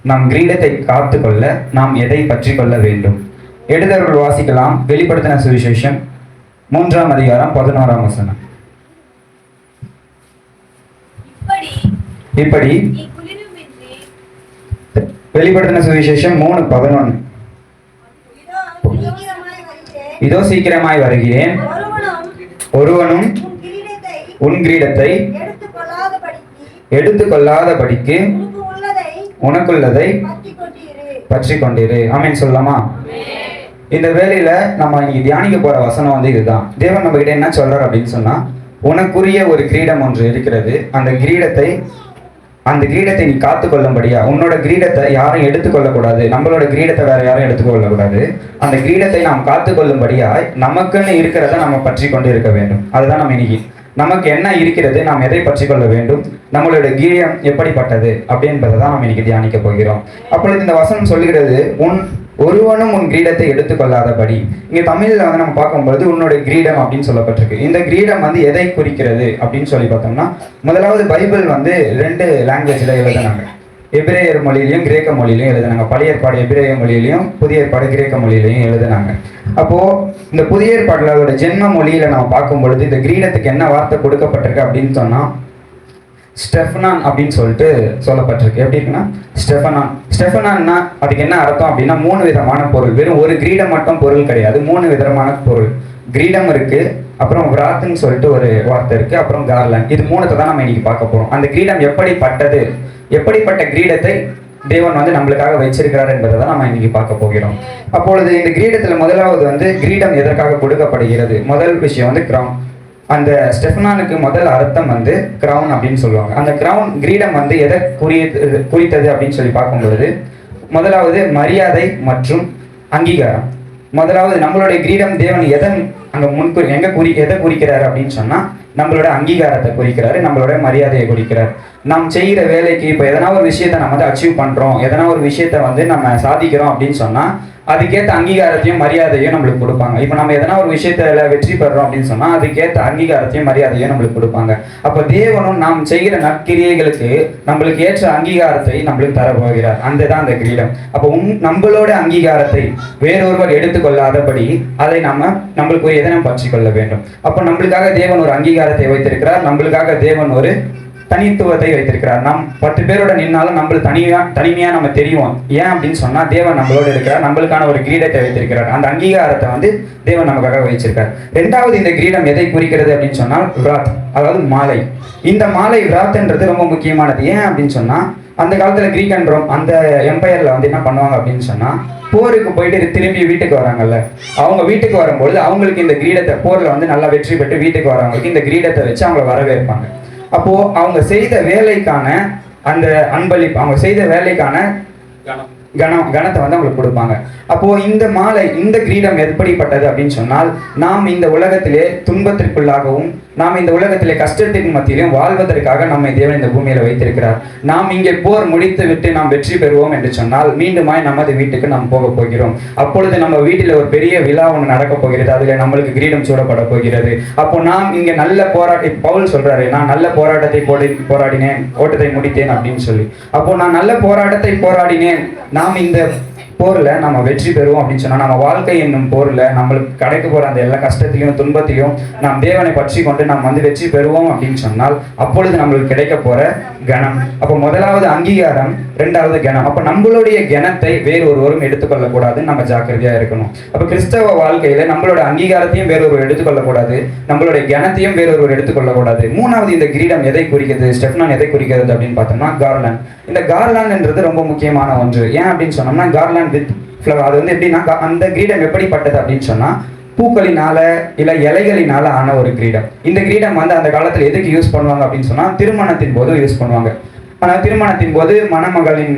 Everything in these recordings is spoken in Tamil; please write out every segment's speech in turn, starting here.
நம் கிரீடத்தை காத்துக்கொள்ள நாம் எதை பற்றி கொள்ள வேண்டும்? எழுதவர்கள் வாசிக்கலாம். வெளிப்படுத்தின சுவிசேஷம் 3ஆம் அதிகாரம் 11ஆம் வசனம். இப்படி வெளிப்படுத்தின சுவிசேஷம் 3:11. இதோ சீக்கிரமாய் வருகிறேன், ஒருவனும் உன் கிரீடத்தை எடுத்துக்கொள்ளாதபடிக்கு உனக்குள்ளதை பற்றி கொண்டிரு. ஆமென் சொல்லலாமா? இந்த வேளையில நம்ம இன்னைக்கு தியானிக்க போற வசனம் வந்து இதுதான். தேவன் நம்ம கிட்ட என்ன சொல்றாரு அப்படின்னு சொன்னா, உனக்குரிய ஒரு கிரீடம் ஒன்று இருக்கிறது. அந்த கிரீடத்தை நீ காத்துக்கொள்ளும்படியா, உன்னோட கிரீடத்தை யாரும் எடுத்துக்கொள்ளக்கூடாது. நம்மளோட கிரீடத்தை வேற யாரும் எடுத்துக்கொள்ளக்கூடாது. அந்த கிரீடத்தை நாம் காத்துக்கொள்ளும்படியா நமக்குன்னு இருக்கிறத நம்ம பற்றி கொண்டு இருக்க வேண்டும். அதுதான் நம்ம இன்னைக்கு நமக்கு என்ன இருக்கிறது, நாம் எதை பற்றி கொள்ள வேண்டும், நம்மளுடைய கிரீடம் எப்படிப்பட்டது அப்படின்றத தான் நம்ம இன்னைக்கு தியானிக்க போகிறோம். அப்பொழுது இந்த வசனம் சொல்கிறது, ஒருவனும் உன் கிரீடத்தை எடுத்துக்கொள்ளாதபடி. இங்க தமிழ்ல வந்து நம்ம பார்க்கும்போது உன்னுடைய கிரீடம் அப்படின்னு சொல்லப்பட்டிருக்கு. இந்த கிரீடம் வந்து எதை குறிக்கிறது அப்படின்னு சொல்லி பார்த்தோம்னா, முதலாவது பைபிள் வந்து 2 லாங்குவேஜ்ல எழுதினாங்க. எபிரேயர் மொழியிலையும் கிரேக்க மொழியிலையும் எழுதினாங்க. பழைய ஏற்பாடு எபிரேய மொழியிலையும் புதிய ஏற்பாடு கிரேக்க மொழியிலையும் எழுதினாங்க. அப்போ இந்த புதிய ஏற்பாடுல அதோட ஜென்ம மொழியில நம்ம பார்க்கும் பொழுது இந்த கிரீடத்துக்கு என்ன வார்த்தை கொடுக்கப்பட்டிருக்கு அப்படின்னு சொன்னா, ஸ்டெஃபனான் அப்படின்னு சொல்லிட்டு சொல்லப்பட்டிருக்கு. எப்படி இருக்குன்னா, ஸ்டெஃபனான்னா அதுக்கு என்ன அர்த்தம் அப்படின்னா, 3 விதமான பொருள். வெறும் ஒரு கிரீடம் மட்டும் பொருள் கிடையாது, 3 விதமான பொருள். கிரீடம் இருக்கு, அப்புறம் விராத்துன்னு சொல்லிட்டு ஒரு வார்த்தை இருக்கு, அப்புறம் கார்லண்ட். இது 3 தான் நம்ம இன்னைக்கு பார்க்க போறோம். அந்த கிரீடம் எப்படிப்பட்டது, எப்படிப்பட்ட கிரீடத்தை தேவன் வந்து நம்மளுக்காக வச்சிருக்கிறார் என்பதை தான் நம்ம இன்னைக்கு பார்க்க போகிறோம். அப்பொழுது இந்த கிரீடத்துல முதலாவது வந்து கிரீடம் எதற்காக கொடுக்கப்படுகிறது? முதல் விஷயம் வந்து கிரவுன். அந்த ஸ்டெஃபனானுக்கு முதல் அர்த்தம் வந்து கிரவுன் அப்படின்னு சொல்லுவாங்க. அந்த கிரவுன் கிரீடம் வந்து எதை குறித்தது அப்படின்னு சொல்லி பார்க்கும்பொழுது, முதலாவது மரியாதை மற்றும் அங்கீகாரம். முதலாவது நம்மளுடைய கிரீடம் தேவன் எதை குறிக்கிறாரு அப்படின்னு சொன்னா, நம்மளோட அங்கீகாரத்தை குறிக்கிறாரு, நம்மளோட மரியாதையை குறிக்கிறார். நாம் செய்கிற வேலைக்கு இப்போ எதனா ஒரு விஷயத்த நம்ம வந்து அச்சீவ் பண்றோம், எதனா ஒரு விஷயத்த வந்து நம்ம சாதிக்கிறோம் அப்படின்னு சொன்னா, அதுக்கேற்ற அங்கீகாரத்தையும் மரியாதையும் நம்மளுக்கு கொடுப்பாங்க. இப்போ நம்ம எதனா ஒரு விஷயத்துல வெற்றி பெறோம் அப்படின்னு சொன்னா, அதுக்கேற்ற அங்கீகாரத்தையும் மரியாதையும் நம்மளுக்கு கொடுப்பாங்க. அப்போ தேவனும் நாம் செய்கிற நற்கிரியைகளுக்கு நம்மளுக்கு ஏற்ற அங்கீகாரத்தை நம்மளுக்கு தர போகிறார். அந்த கிரீடம். அப்போ நம்மளோட அங்கீகாரத்தை வேறொருவர் எடுத்துக்கொள்ளாதபடி அதை நம்மளுக்கு ஒரு எதனை பற்றி கொள்ள வேண்டும். அப்போ நம்மளுக்காக தேவன் ஒரு அங்கீகாரத்தை வைத்திருக்கிறார், நம்மளுக்காக தேவன் ஒரு தனித்துவத்தை வைத்திருக்கிறார். நம் 10 பேரோட நின்னாலும் நம்மளுக்கு தனிமையா நம்ம தெரியும். ஏன் அப்படின்னு சொன்னா, தேவன் நம்மளோட இருக்கிறார், நம்மளுக்கான ஒரு கிரீடத்தை வைத்திருக்கிறார். அந்த அங்கீகாரத்தை வந்து தேவன் நமக்காக வச்சிருக்கார். 2வது இந்த கிரீடம் எதை குறிக்கிறது அப்படின்னு சொன்னால், விராத், அதாவது மாலை. இந்த மாலை விராத்ன்றது ரொம்ப முக்கியமானது. ஏன் அப்படின்னு சொன்னா, அந்த காலத்துல கிரீக் அண்ட் ரோம் அந்த எம்பையர்ல வந்து என்ன பண்ணுவாங்க அப்படின்னு சொன்னா, போருக்கு போயிட்டு திரும்பி வீட்டுக்கு வராங்கல்ல, அவங்க வீட்டுக்கு வரும்பொழுது அவங்களுக்கு இந்த கிரீடத்தை, போர்ல வந்து நல்லா வெற்றி பெற்று வீட்டுக்கு வரவங்களுக்கு இந்த கிரீடத்தை வச்சு அவங்கள வரவேற்பாங்க. அப்போ அவங்க செய்த வேலைக்கான அந்த அன்பளிப்பு, அவங்க செய்த வேலைக்கான கணத்தை வந்து அவங்களுக்கு கொடுப்பாங்க. அப்போ இந்த மாலை, இந்த கிரீடம் எப்படிப்பட்டது அப்படின்னு சொன்னால், நாம் இந்த உலகத்திலே துன்பத்திற்குள்ளாகவும் நாம் இந்த உலகத்திலே கஷ்டத்தின் மத்தியிலும் வாழ்வதற்காக நம்மை தேவன் இந்த பூமியில வைத்திருக்கிறார். நாம் இங்கே போர் முடித்து விட்டு நாம் வெற்றி பெறுவோம் என்று சொன்னால், மீண்டுமாய் நமது வீட்டுக்கு நாம் போக போகிறோம். அப்பொழுது நம்ம வீட்டில் ஒரு பெரிய விழா ஒன்று நடக்க போகிறது, அதுல நம்மளுக்கு கிரீடம் சூடப்பட போகிறது. அப்போ நாம் இங்க நல்ல பவுல் சொல்றாரு, நான் நல்ல போராட்டத்தை போராடினேன், ஓட்டத்தை முடித்தேன் அப்படின்னு சொல்லி. அப்போ நான் நல்ல போராட்டத்தை போராடினேன், நாம் இந்த போர்ல நம்ம வெற்றி பெறுவோம் அப்படின்னு சொன்னா, நம்ம வாழ்க்கை என்னும் போர்ல நம்மளுக்கு கிடைக்க போற அந்த எல்லா கஷ்டத்திலையும் துன்பத்திலையும் நாம் தேவனை பற்றி கொண்டு நாம் வந்து வெற்றி பெறுவோம் அப்படின்னு சொன்னால், அப்பொழுது நம்மளுக்கு கிடைக்க போற கணம். அப்போ முதலாவது அங்கீகாரம், 2வது கணம். அப்போ நம்மளுடைய கணத்தை வேறொருவரும் எடுத்துக்கொள்ளக்கூடாதுன்னு நம்ம ஜாக்கிரதையா இருக்கணும். அப்போ கிறிஸ்தவ வாழ்க்கையில நம்மளோட அங்கீகாரத்தையும் வேறொருவர் எடுத்துக்கொள்ளக்கூடாது, நம்மளுடைய கணத்தையும் வேறொருவர் எடுத்துக்கொள்ளக்கூடாது. 3வது இந்த கிரீடம் எதை குறிக்கிறது, ஸ்டெஃபனான் எதை குறிக்கிறது அப்படின்னு பார்த்தோம்னா, கார்லாண்ட். இந்த கார்லாண்ட்ன்றது ரொம்ப முக்கியமான ஒன்று. ஏன் அப்படின்னு சொன்னோம்னா, கார்லாண்ட் வித் ஃப்ளவர். அது வந்து எப்படின்னா, அந்த கிரீடம் எப்படிப்பட்டது அப்படின்னு சொன்னா, பூக்களினால இல்ல இலைகளினால ஆன ஒரு கிரீடம். இந்த கிரீடம் வந்து அந்த காலத்துல எதுக்கு யூஸ் பண்ணுவாங்க அப்படின்னு சொன்னா, திருமணத்தின் போது யூஸ் பண்ணுவாங்க. ஆனா திருமணத்தின் போது மணமகளின்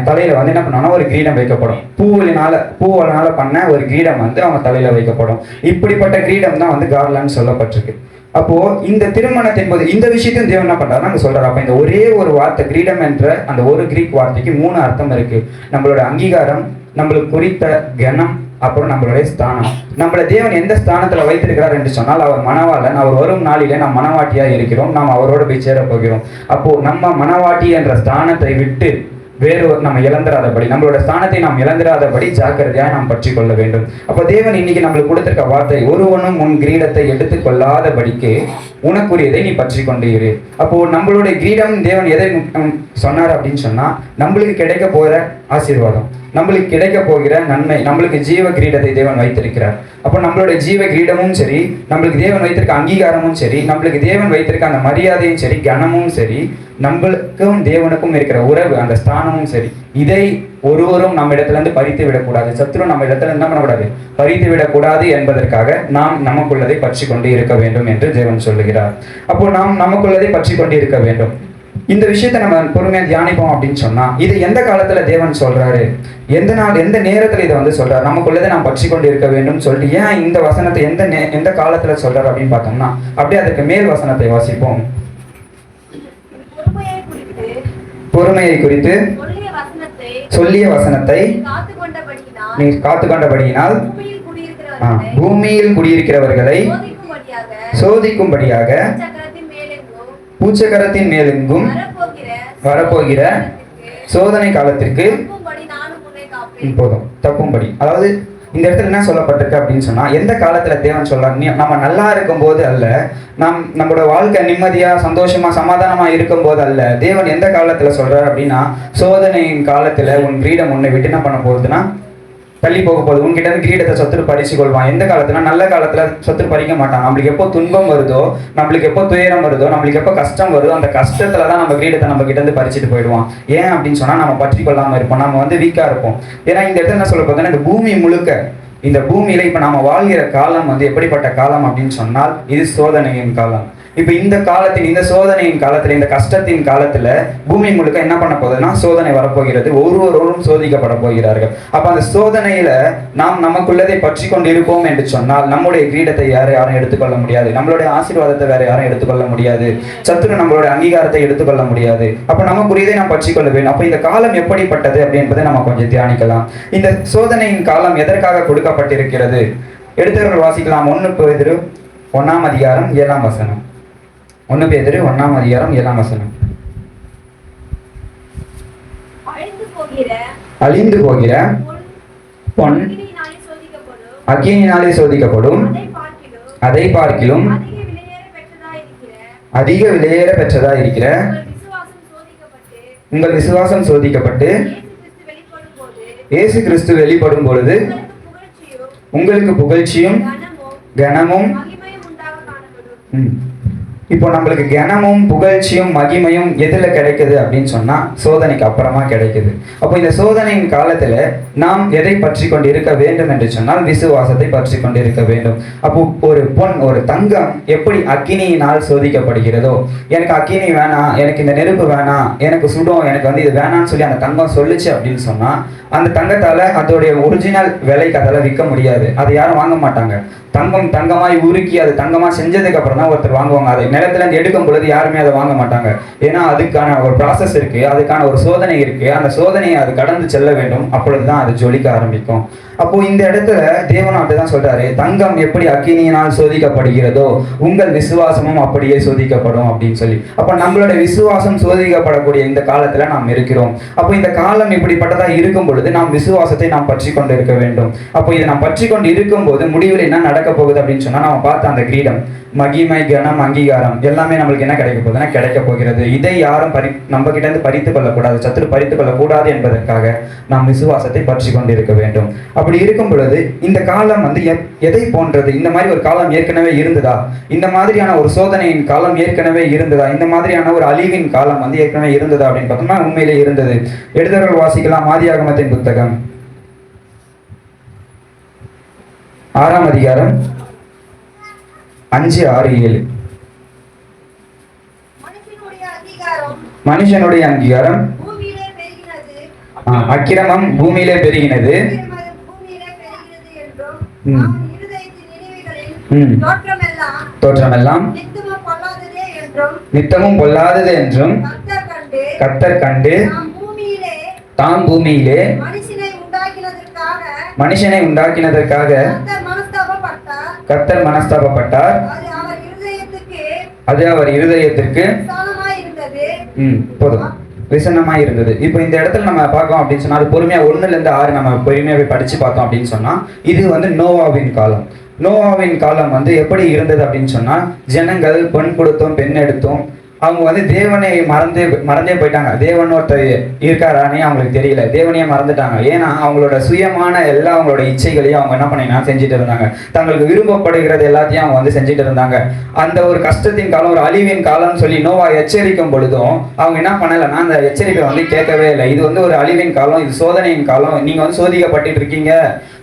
தலையில வந்து என்ன பண்ணுவாங்கன்னா, ஒரு கிரீடம் வைக்கப்படும். பூவினால பண்ண ஒரு கிரீடம் வந்து அவங்க தலையில வைக்கப்படும். இப்படிப்பட்ட கிரீடம் தான் வந்து கார்லாண்ட் சொல்லப்பட்டிருக்கு. அப்போ இந்த திருமணத்தின் போது இந்த விஷயத்தையும் தேவன் என்ன பண்றாரு நாங்க சொல்றாரு. அப்ப இந்த ஒரே ஒரு வார்த்தை கிரீடம் என்ற அந்த ஒரு கிரீக் வார்த்தைக்கு 3 அர்த்தம் இருக்கு. நம்மளோட அங்கீகாரம், நம்மளுக்கு குறித்த கணம், அப்புறம் நம்மளுடைய ஸ்தானம். நம்மள தேவன் எந்த ஸ்தானத்துல வைத்திருக்கிறார் என்று சொன்னால், அவர் மணவாளன். அவர் வரும் நாளிலே நாம் மணவாட்டியா இருக்கிறோம், நாம் அவரோட போய் சேர போகிறோம். அப்போ நம்ம மணவாட்டி என்ற ஸ்தானத்தை விட்டு நம்ம இழந்துராதபடி, நம்மளோட ஸ்தானத்தை நாம் இழந்துராதபடி ஜாக்கிரதையாக நாம் பற்றி கொள்ள வேண்டும். அப்போ தேவன் இன்னைக்கு நம்மளுக்கு கொடுத்திருக்க வார்த்தை, ஒருவனும் உன் கிரீடத்தை எடுத்துக் கொள்ளாதபடிக்கு உனக்குரியதை நீ பற்றி கொண்டு இரு. அப்போ நம்மளுடைய கிரீடம் தேவன் எதை சொன்னார் அப்படின்னு சொன்னா, நம்மளுக்கு கிடைக்க போகிற ஆசீர்வாதம், நம்மளுக்கு கிடைக்க போகிற நன்மை, நம்மளுக்கு ஜீவ கிரீடத்தை தேவன் வைத்திருக்கிறார். அப்போ நம்மளுடைய ஜீவ கிரீடமும் சரி, நம்மளுக்கு தேவன் வைத்திருக்க அங்கீகாரமும் சரி, நம்மளுக்கு தேவன் வைத்திருக்க அந்த மரியாதையும் சரி, கனமும் சரி, நம்மளுக்கும் தேவனுக்கும் இருக்கிற உறவு, அந்த ஸ்தானமும் சரி, இதை ஒருவரும் நம்ம இடத்துல இருந்து பறித்து விடக்கூடாது. சத்துரு நம்ம இடத்துல என்ன பண்ணக்கூடாது, பறித்து விடக்கூடாது என்பதற்காக நாம் நமக்குள்ளதை பற்றி கொண்டு இருக்க வேண்டும் என்று தேவன் சொல்லுகிறார். அப்போ நாம் நமக்குள்ளதை பற்றி கொண்டு இருக்க வேண்டும். இந்த விஷயத்தை நம்ம பொறுமையா தியானிப்போம் அப்படின்னு சொன்னா, இது எந்த காலத்துல தேவன் சொல்றாரு, எந்த நாள் எந்த நேரத்துல இதை வந்து சொல்றாரு, நமக்குள்ளதை நாம் பற்றி கொண்டு இருக்க வேண்டும் சொல்லிட்டு ஏன் இந்த வசனத்தை எந்த காலத்துல சொல்றாரு அப்படின்னு பார்த்தோம்னா, அப்படியே அதுக்கு மேல் வசனத்தை வாசிப்போம். பொறுமையை குறித்து சொல்லிய வசனத்தை நீ காத்து கொண்டபடியினால் பூமியில் குடியிருக்கிறவர்களை சோதிக்கும்படியாக பூச்சக்கரத்தின் மேலெங்கும் வரப்போகிற சோதனை காலத்திற்கு போதும் தப்பும்படி. அதாவது இந்த இடத்துல என்ன சொல்லப்பட்டிருக்கு அப்படின்னு சொன்னா, எந்த காலத்துல தேவன் சொல்றாரு, நம்ம நல்லா இருக்கும் போது அல்ல, நம்மளோட வாழ்க்கை நிம்மதியா சந்தோஷமா சமாதானமா இருக்கும் போது அல்ல. தேவன் எந்த காலத்துல சொல்றாரு அப்படின்னா, சோதனையின் காலத்துல உன் கிரீடம் உன்னை விட்டு என்ன பண்ண போகுதுன்னா தள்ளி போக போகுது. உன்கிட்ட இருந்து கிரீடத்தை சத்துரு பறிச்சு கொள்வான். எந்த காலத்துல, நல்ல காலத்துல சத்துரு பறிக்க மாட்டான். நம்மளுக்கு எப்போ துன்பம் வருதோ, நம்மளுக்கு எப்போ துயரம் வருதோ, நம்மளுக்கு எப்போ கஷ்டம் வருதோ, அந்த கஷ்டத்துலதான் நம்ம கிரீடத்தை நம்ம கிட்ட இருந்து பறிச்சுட்டு போயிடுவான். ஏன் அப்படின்னு சொன்னா, நம்ம பற்றி கொள்ளாம இருப்போம், நம்ம வந்து வீக்கா இருப்போம். ஏன்னா இந்த இடத்துல என்ன சொல்ல போதுன்னா, இந்த பூமி முழுக்க, இந்த பூமியில இப்ப நாம வாழ்கிற காலம் வந்து எப்படிப்பட்ட காலம் அப்படின்னு சொன்னால், இது சோதனையின் காலம். இப்ப இந்த காலத்தில், இந்த சோதனையின் காலத்துல, இந்த கஷ்டத்தின் காலத்துல பூமி முழுக்க என்ன பண்ண போகுதுன்னா சோதனை வரப்போகிறது. ஒருவரோடும் சோதிக்கப்பட போகிறார்கள். அப்ப அந்த சோதனையில நாம் நமக்குள்ளதை பற்றி கொண்டு இருப்போம் என்று சொன்னால், நம்முடைய கிரீடத்தை யாரும் எடுத்துக்கொள்ள முடியாது, நம்மளுடைய ஆசீர்வாதத்தை வேற யாரும் எடுத்துக்கொள்ள முடியாது, சத்துரு நம்மளுடைய அங்கீகாரத்தை எடுத்துக்கொள்ள முடியாது. அப்ப நமக்குரியதை நாம் பற்றி கொள்ள வேண்டும். அப்ப இந்த காலம் எப்படிப்பட்டது அப்படின்றதை நம்ம கொஞ்சம் தியானிக்கலாம். இந்த சோதனையின் காலம் எதற்காக கொடுக்கப்பட்டிருக்கிறது? எடுத்தவர்கள் வாசிக்கலாம். 1 பேதுரு 1ஆம் அதிகாரம் 7ஆம் வசனம். 1 பேதுரு 1ஆம் அதிகாரம் 7ஆம் வசனம். அழிந்து போகிற பொன் அக்கினியினாலே சோதிக்கப்படும், அதை பார்க்கிலும் அதிக விலையேற பெற்றதா இருக்கிற உங்கள் விசுவாசம் சோதிக்கப்பட்டு இயேசு கிறிஸ்து வெளிப்படும் பொழுது உங்களுக்கு புகழ்ச்சியும் கனமும். இப்போ நம்மளுக்கு கனமும் புகழ்ச்சியும் மகிமையும் எதுல கிடைக்குது அப்படின்னு சொன்னா, சோதனைக்கு அப்புறமா கிடைக்குது. அப்போ இந்த சோதனையின் காலத்துல நாம் எதை பற்றி கொண்டு இருக்க வேண்டும் என்று சொன்னால், விசுவாசத்தை பற்றி கொண்டு இருக்க வேண்டும். அப்போ ஒரு பொன், ஒரு தங்கம் எப்படி அக்கினியினால் சோதிக்கப்படுகிறதோ, எனக்கு அக்கினி வேணாம், எனக்கு இந்த நெருப்பு வேணாம், எனக்கு சுடும், எனக்கு வந்து இது வேணாம்னு சொல்லி அந்த தங்கம் சொல்லுச்சு அப்படின்னு சொன்னா, அந்த தங்கத்தால அதோடைய ஒரிஜினல் விலைக்கு அதால விற்க முடியாது. அதை யாரும் வாங்க மாட்டாங்க. தங்கம் தங்கமாய் உருக்கி அது தங்கமா செஞ்சதுக்கு அப்புறம் தான் ஒருத்தர் வாங்குவாங்க. அதை நிலத்துல இருந்து எடுக்கும் பொழுது யாருமே அதை வாங்க மாட்டாங்க. ஏன்னா அதுக்கான ஒரு ப்ராசஸ் இருக்கு, அதுக்கான ஒரு சோதனை இருக்கு. அந்த சோதனையை அது கடந்து செல்ல வேண்டும், அப்பொழுதுதான் அது ஜொலிக்க ஆரம்பிக்கும். அப்போ இந்த இடத்துல தேவன் அப்படிதான் சொல்றாரு, தங்கம் எப்படி அக்கினியினால் சோதிக்கப்படுகிறதோ உங்கள் விசுவாசமும் அப்படியே சோதிக்கப்படும் அப்படின்னு சொல்லி. அப்ப நம்மளோட விசுவாசம் சோதிக்கப்படக்கூடிய இந்த காலத்துல நாம் இருக்கிறோம். அப்போ இந்த காலம் இப்படிப்பட்டதா இருக்கும் பொழுது நாம் விசுவாசத்தை நாம் பற்றி கொண்டு இருக்க வேண்டும். அப்போ இதை நாம் பற்றி கொண்டு இருக்கும் போது முடிவில் என்ன நடக்க போகுது அப்படின்னு சொன்னா, நம்ம பார்த்த அந்த கிரீடம், மகிமை, கனம், அங்கீகாரம் எல்லாமே நம்மளுக்கு என்ன கிடைக்க போகுதுன்னா கிடைக்க போகிறது. இதை யாரும் நம்ம கிட்ட இருந்து பறித்து கொள்ளக்கூடாது, சத்துரு பறித்து கொள்ளக்கூடாது என்பதற்காக நாம் விசுவாசத்தை பற்றி கொண்டு இருக்க வேண்டும். அப்படி இருக்கும் பொழுது இந்த காலம் வந்து எதை போன்றது? இந்த மாதிரி ஒரு காலம் ஏற்கனவே இருந்ததா? இந்த மாதிரியான ஒரு சோதனையின் காலம் ஏற்கனவே இருந்ததா? இந்த மாதிரியான ஒரு அழிவின் காலம் வந்து ஏற்கனவே இருந்ததா அப்படின்னு பார்த்தோம்னா, உண்மையிலே இருந்தது. எடுத்தவர்கள் வாசிக்கலாம். ஆதியாகமத்தின் புத்தகம் 6ஆம் அதிகாரம் 5, 6, 7. மனுஷனுடைய அங்கீகாரம், அக்கிரமம் பூமியிலே பெருகினது, தோற்றமெல்லாம் நித்தமும் பொல்லாதது என்றும் கர்த்தர் கண்டு தாம் பூமியிலே மனுஷனை உண்டாக்கினதற்காக கர்த்தர் மனஸ்தாபப்பட்டார். அது அவர் இருதயத்திற்கு போதும். விசனமா இருந்தது. இப்போ இந்த இடத்துல நம்ம பார்க்கோம் அப்படின்னு சொன்னா, அது பொறுமையா 1ல இருந்து 6 நம்ம பொறுமையாவே படிச்சு பார்த்தோம் அப்படின்னு சொன்னா, இது வந்து நோவாவின் காலம். நோவாவின் காலம் வந்து எப்படி இருந்தது அப்படின்னு சொன்னா, ஜனங்கள் பெண் கொடுத்தும் பெண் எடுத்தும் அவங்க வந்து தேவனை மறந்தே போயிட்டாங்க. தேவன் ஒருத்தர் இருக்காரானே அவங்களுக்கு தெரியல, தேவனையே மறந்துட்டாங்க. ஏன்னா அவங்களோட சுயமான எல்லா அவங்களோட இச்சைகளையும் அவங்க என்ன பண்ணினா செஞ்சுட்டு இருந்தாங்க. தங்களுக்கு விரும்பப்படுகிறது எல்லாத்தையும் அவங்க வந்து செஞ்சுட்டு இருந்தாங்க. அந்த ஒரு கஷ்டத்தின் காலம், ஒரு அழிவின் காலம்னு சொல்லி நோவா எச்சரிக்கும் பொழுதும் அவங்க என்ன பண்ணலைன்னா அந்த எச்சரிப்பை வந்து கேட்கவே இல்லை. இது வந்து ஒரு அழிவின் காலம், இது சோதனையின் காலம், நீங்க வந்து சோதிக்கப்பட்டு இருக்கீங்க,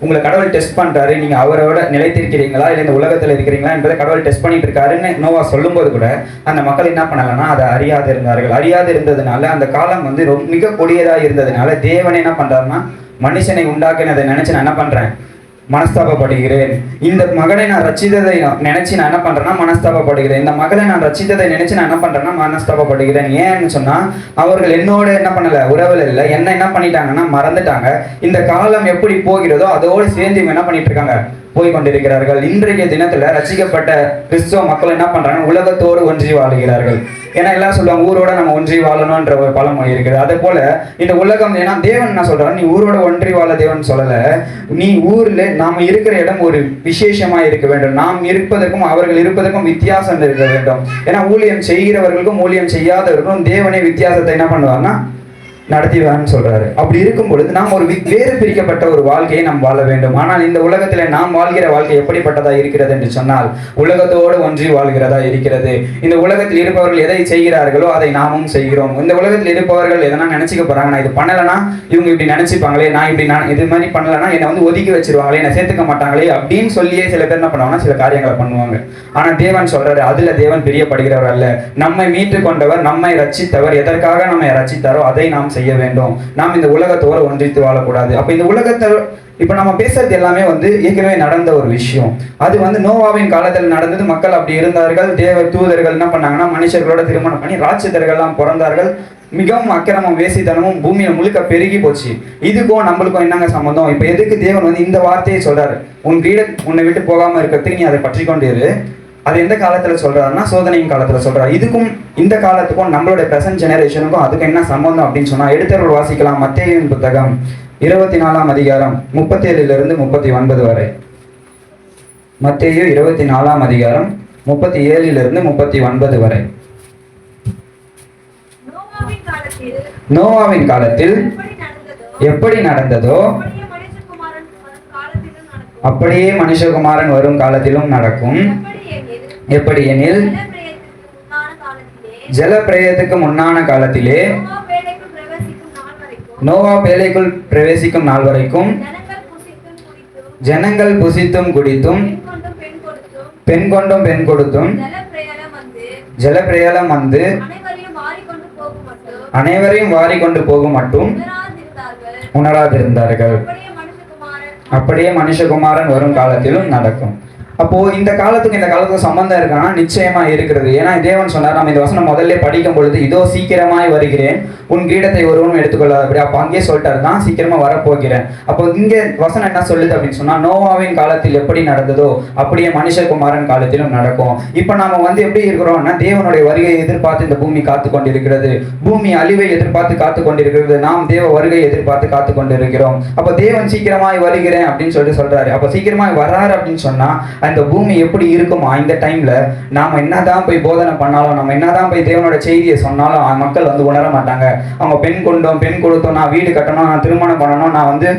உங்களை கடவுள் டெஸ்ட் பண்றாரு, நீங்க அவரோட நிலைத்திருக்கிறீங்களா இல்லை இந்த உலகத்துல இருக்கிறீங்களா என்பதை கடவுள் டெஸ்ட் பண்ணிட்டு இருக்காருன்னு நோவா சொல்லும்போது கூட அந்த மக்கள் என்ன பண்ணலன்னா அதை அறியாது இருந்தார்கள். அறியாது இருந்ததுனால அந்த காலம் வந்து மிக கொடியதா இருந்ததுனால தேவன் என்ன பண்றாருன்னா, மனுஷனை உண்டாக்கினதை நினைச்சு நான் என்ன பண்றேன், மனஸ்தாபப்படுகிறேன். இந்த மகனை நான் ரட்சித்ததை நினைச்சு நான் என்ன பண்றேன்னா மனஸ்தாபப்படுகிறேன். இந்த மகளை நான் ரட்சித்ததை நினைச்சு நான் என்ன பண்றேன்னா மனஸ்தாபப்படுகிறேன். ஏன்னு சொன்னா அவர்கள் என்னோட என்ன பண்ணல, உறவில் இல்லை, என்ன என்ன பண்ணிட்டாங்கன்னா மறந்துட்டாங்க. இந்த காலம் எப்படி போகிறதோ அதோடு சேர்ந்து இவங்க என்ன பண்ணிட்டு இருக்காங்க, போய் கொண்டிருக்கிறார்கள். இன்றைய தினத்துல ரசிக்கப்பட்ட கிறிஸ்துவ மக்கள் என்ன பண்றாங்க, உலகத்தோடு ஒன்றி வாழுகிறார்கள். ஏன்னா எல்லாம் சொல்லுவாங்க ஊரோட நம்ம ஒன்றி வாழணும்ன்ற ஒரு பழமொழி இருக்குது. அதே போல இந்த உலகம், ஏன்னா தேவன் என்ன சொல்றாரு, நீ ஊரோட ஒன்றி வாழ தேவன் சொல்லல, நீ ஊர்ல நாம இருக்கிற இடம் ஒரு விசேஷமா இருக்க வேண்டும். நாம் இருப்பதற்கும் அவர்கள் இருப்பதற்கும் வித்தியாசம் இருக்க வேண்டும். ஏன்னா ஊழியம் செய்கிறவர்களுக்கும் ஊழியம் செய்யாதவர்களுக்கும் தேவனே வித்தியாசத்தை என்ன பண்ணுவாங்கன்னா நடத்திடுவான்னு சொல்றாரு. அப்படி இருக்கும் பொழுது நாம் ஒரு வேறு பிரிக்கப்பட்ட ஒரு வாழ்க்கையை நாம் வாழ வேண்டும். ஆனால் இந்த உலகத்துல நாம் வாழ்கிற வாழ்க்கை எப்படிப்பட்டதா இருக்கிறது என்று சொன்னால் உலகத்தோடு ஒன்றி வாழ்கிறதா இருக்கிறது. இந்த உலகத்தில் இருப்பவர்கள் எதை செய்கிறார்களோ அதை நாமும் செய்கிறோம். இந்த உலகத்தில் இருப்பவர்கள் எதனா நினைச்சுக்க போறாங்க, நான் இது பண்ணலன்னா இவங்க இப்படி நினைச்சுப்பாங்களே, நான் இது மாதிரி பண்ணலன்னா என்னை வந்து ஒதுக்கி வச்சிருவாங்களே, என்னை சேர்த்துக்க மாட்டாங்களே அப்படின்னு சொல்லியே சில பேர் என்ன பண்ணுவாங்கன்னா சில காரியங்களை பண்ணுவாங்க. ஆனா தேவன் சொல்றாரு, அதுல தேவன் பிரியப்படுகிறவர் அல்ல. நம்மை மீட்டு கொண்டவர், நம்மை ரட்சித்தவர், எதற்காக நம்மை ரட்சித்தாரோ அதை நாம் செய்ய வேண்டும். நாம் இந்த உலகத்தோடு ஒன்றித்து வாழக்கூடாது. அப்ப இந்த உலகத்தை இப்ப நம்ம பேசுறது எல்லாமே வந்து ஏற்கனவே நடந்த ஒரு விஷயம். அது வந்து நோவாவின் காலத்தில் நடந்தது. மக்கள் அப்படி இருந்தார்கள். தேவ தூதர்கள் என்ன பண்ணாங்கன்னா மனுஷர்களோட திருமணம் பண்ணி ராட்சதர்கள்லாம் பிறந்தார்கள். மிகவும் அக்கிரமம் வேசித்தனமும் பூமியில முழுக்க பெருகி போச்சு. இதுக்கும் நம்மளுக்கும் என்னங்க சம்பந்தம்? இப்ப எதுக்கு தேவன் வந்து இந்த வார்த்தையை சொல்றாரு, உன் வீட உன்னை விட்டு போகாம இருக்கிறதுக்கு நீ அதை பற்றி கொண்டு இரு. அது எந்த காலத்துல சொல்றாருன்னா சோதனையின் காலத்துல சொல்றாரு. இதுக்கும் இந்த காலத்துக்கும் நம்மளுடைய பிரசன்ட் ஜெனரேஷனுக்கும் அதுக்கு என்ன சம்பந்தம் அப்படின்னு சொன்னா எடுத்தவர்கள் வாசிக்கலாம். மத்தேயுவின் புத்தகம் 24ஆம் அதிகாரம் 37 to 39 வரை. மத்தேயு 24ஆம் அதிகாரம் 37 to 39 வரை. நோவாவின் காலத்தில் எப்படி நடந்ததோ அப்படியே மனுஷகுமாரன் வரும் காலத்திலும் நடக்கும். எப்படி எனில் ஜல பிரயத்துக்கு முன்னான காலத்திலே நோவா பேழைக்குள் பிரவேசிக்கும் நாள் வரைக்கும் ஜனங்கள் புசித்தும் குடித்தும் பெண் கொண்டும் பெண் கொடுத்தும் ஜல பிரயாணம் வந்து அனைவரையும் வாரிக்கொண்டு போகும் மட்டும் உணராதிருந்தார்கள். அப்படியே மனுஷகுமாரன் வரும் காலத்திலும் நடக்கும். அப்போ இந்த காலத்துக்கு இந்த காலத்துக்கு சம்பந்தம் இருக்கானா? நிச்சயமா இருக்கிறது. ஏன்னா தேவன் சொன்னார், நம்ம இந்த வசனம் முதல்ல படிக்கும் பொழுது, இதோ சீக்கிரமாய் வருகிறேன், உன் கிரீடத்தை ஒருவனும் எடுத்துக்கொள்ளாதபடி. அப்போ அங்கேயே சொல்லிட்டாரு தான் சீக்கிரமா வரப்போகிறேன். அப்போ இங்க வசனம் என்ன சொல்லுது அப்படின்னு சொன்னா, நோவாவின் காலத்தில் எப்படி நடந்ததோ அப்படியே மனுஷகுமாரன் காலத்திலும் நடக்கும். இப்ப நாம வந்து எப்படி இருக்கிறோம்னா, தேவனுடைய வருகையை எதிர்பார்த்து இந்த பூமி காத்து கொண்டிருக்கிறது. பூமி அழிவை எதிர்பார்த்து காத்து கொண்டிருக்கிறது. நாம் தேவ வருகையை எதிர்பார்த்து காத்து கொண்டிருக்கிறோம். அப்ப தேவன் சீக்கிரமாய் வருகிறேன் அப்படின்னு சொல்லிட்டு சொல்றாரு. அப்ப சீக்கிரமாய் வராரு அப்படின்னு சொன்னா அந்த பூமி எப்படி இருக்குமா? இந்த டைம்ல நாம என்னதான் போய் போதனை பண்ணாலும், நம்ம என்னதான் போய் தேவனோட செய்தியை சொன்னாலும் மக்கள் வந்து உணர மாட்டாங்க. அவங்க பெண் கொண்டோம், பெண் கொடுத்தோம், நான் வீடு கட்டணும், நான் திருமணம் பண்ணணும், நான் வந்து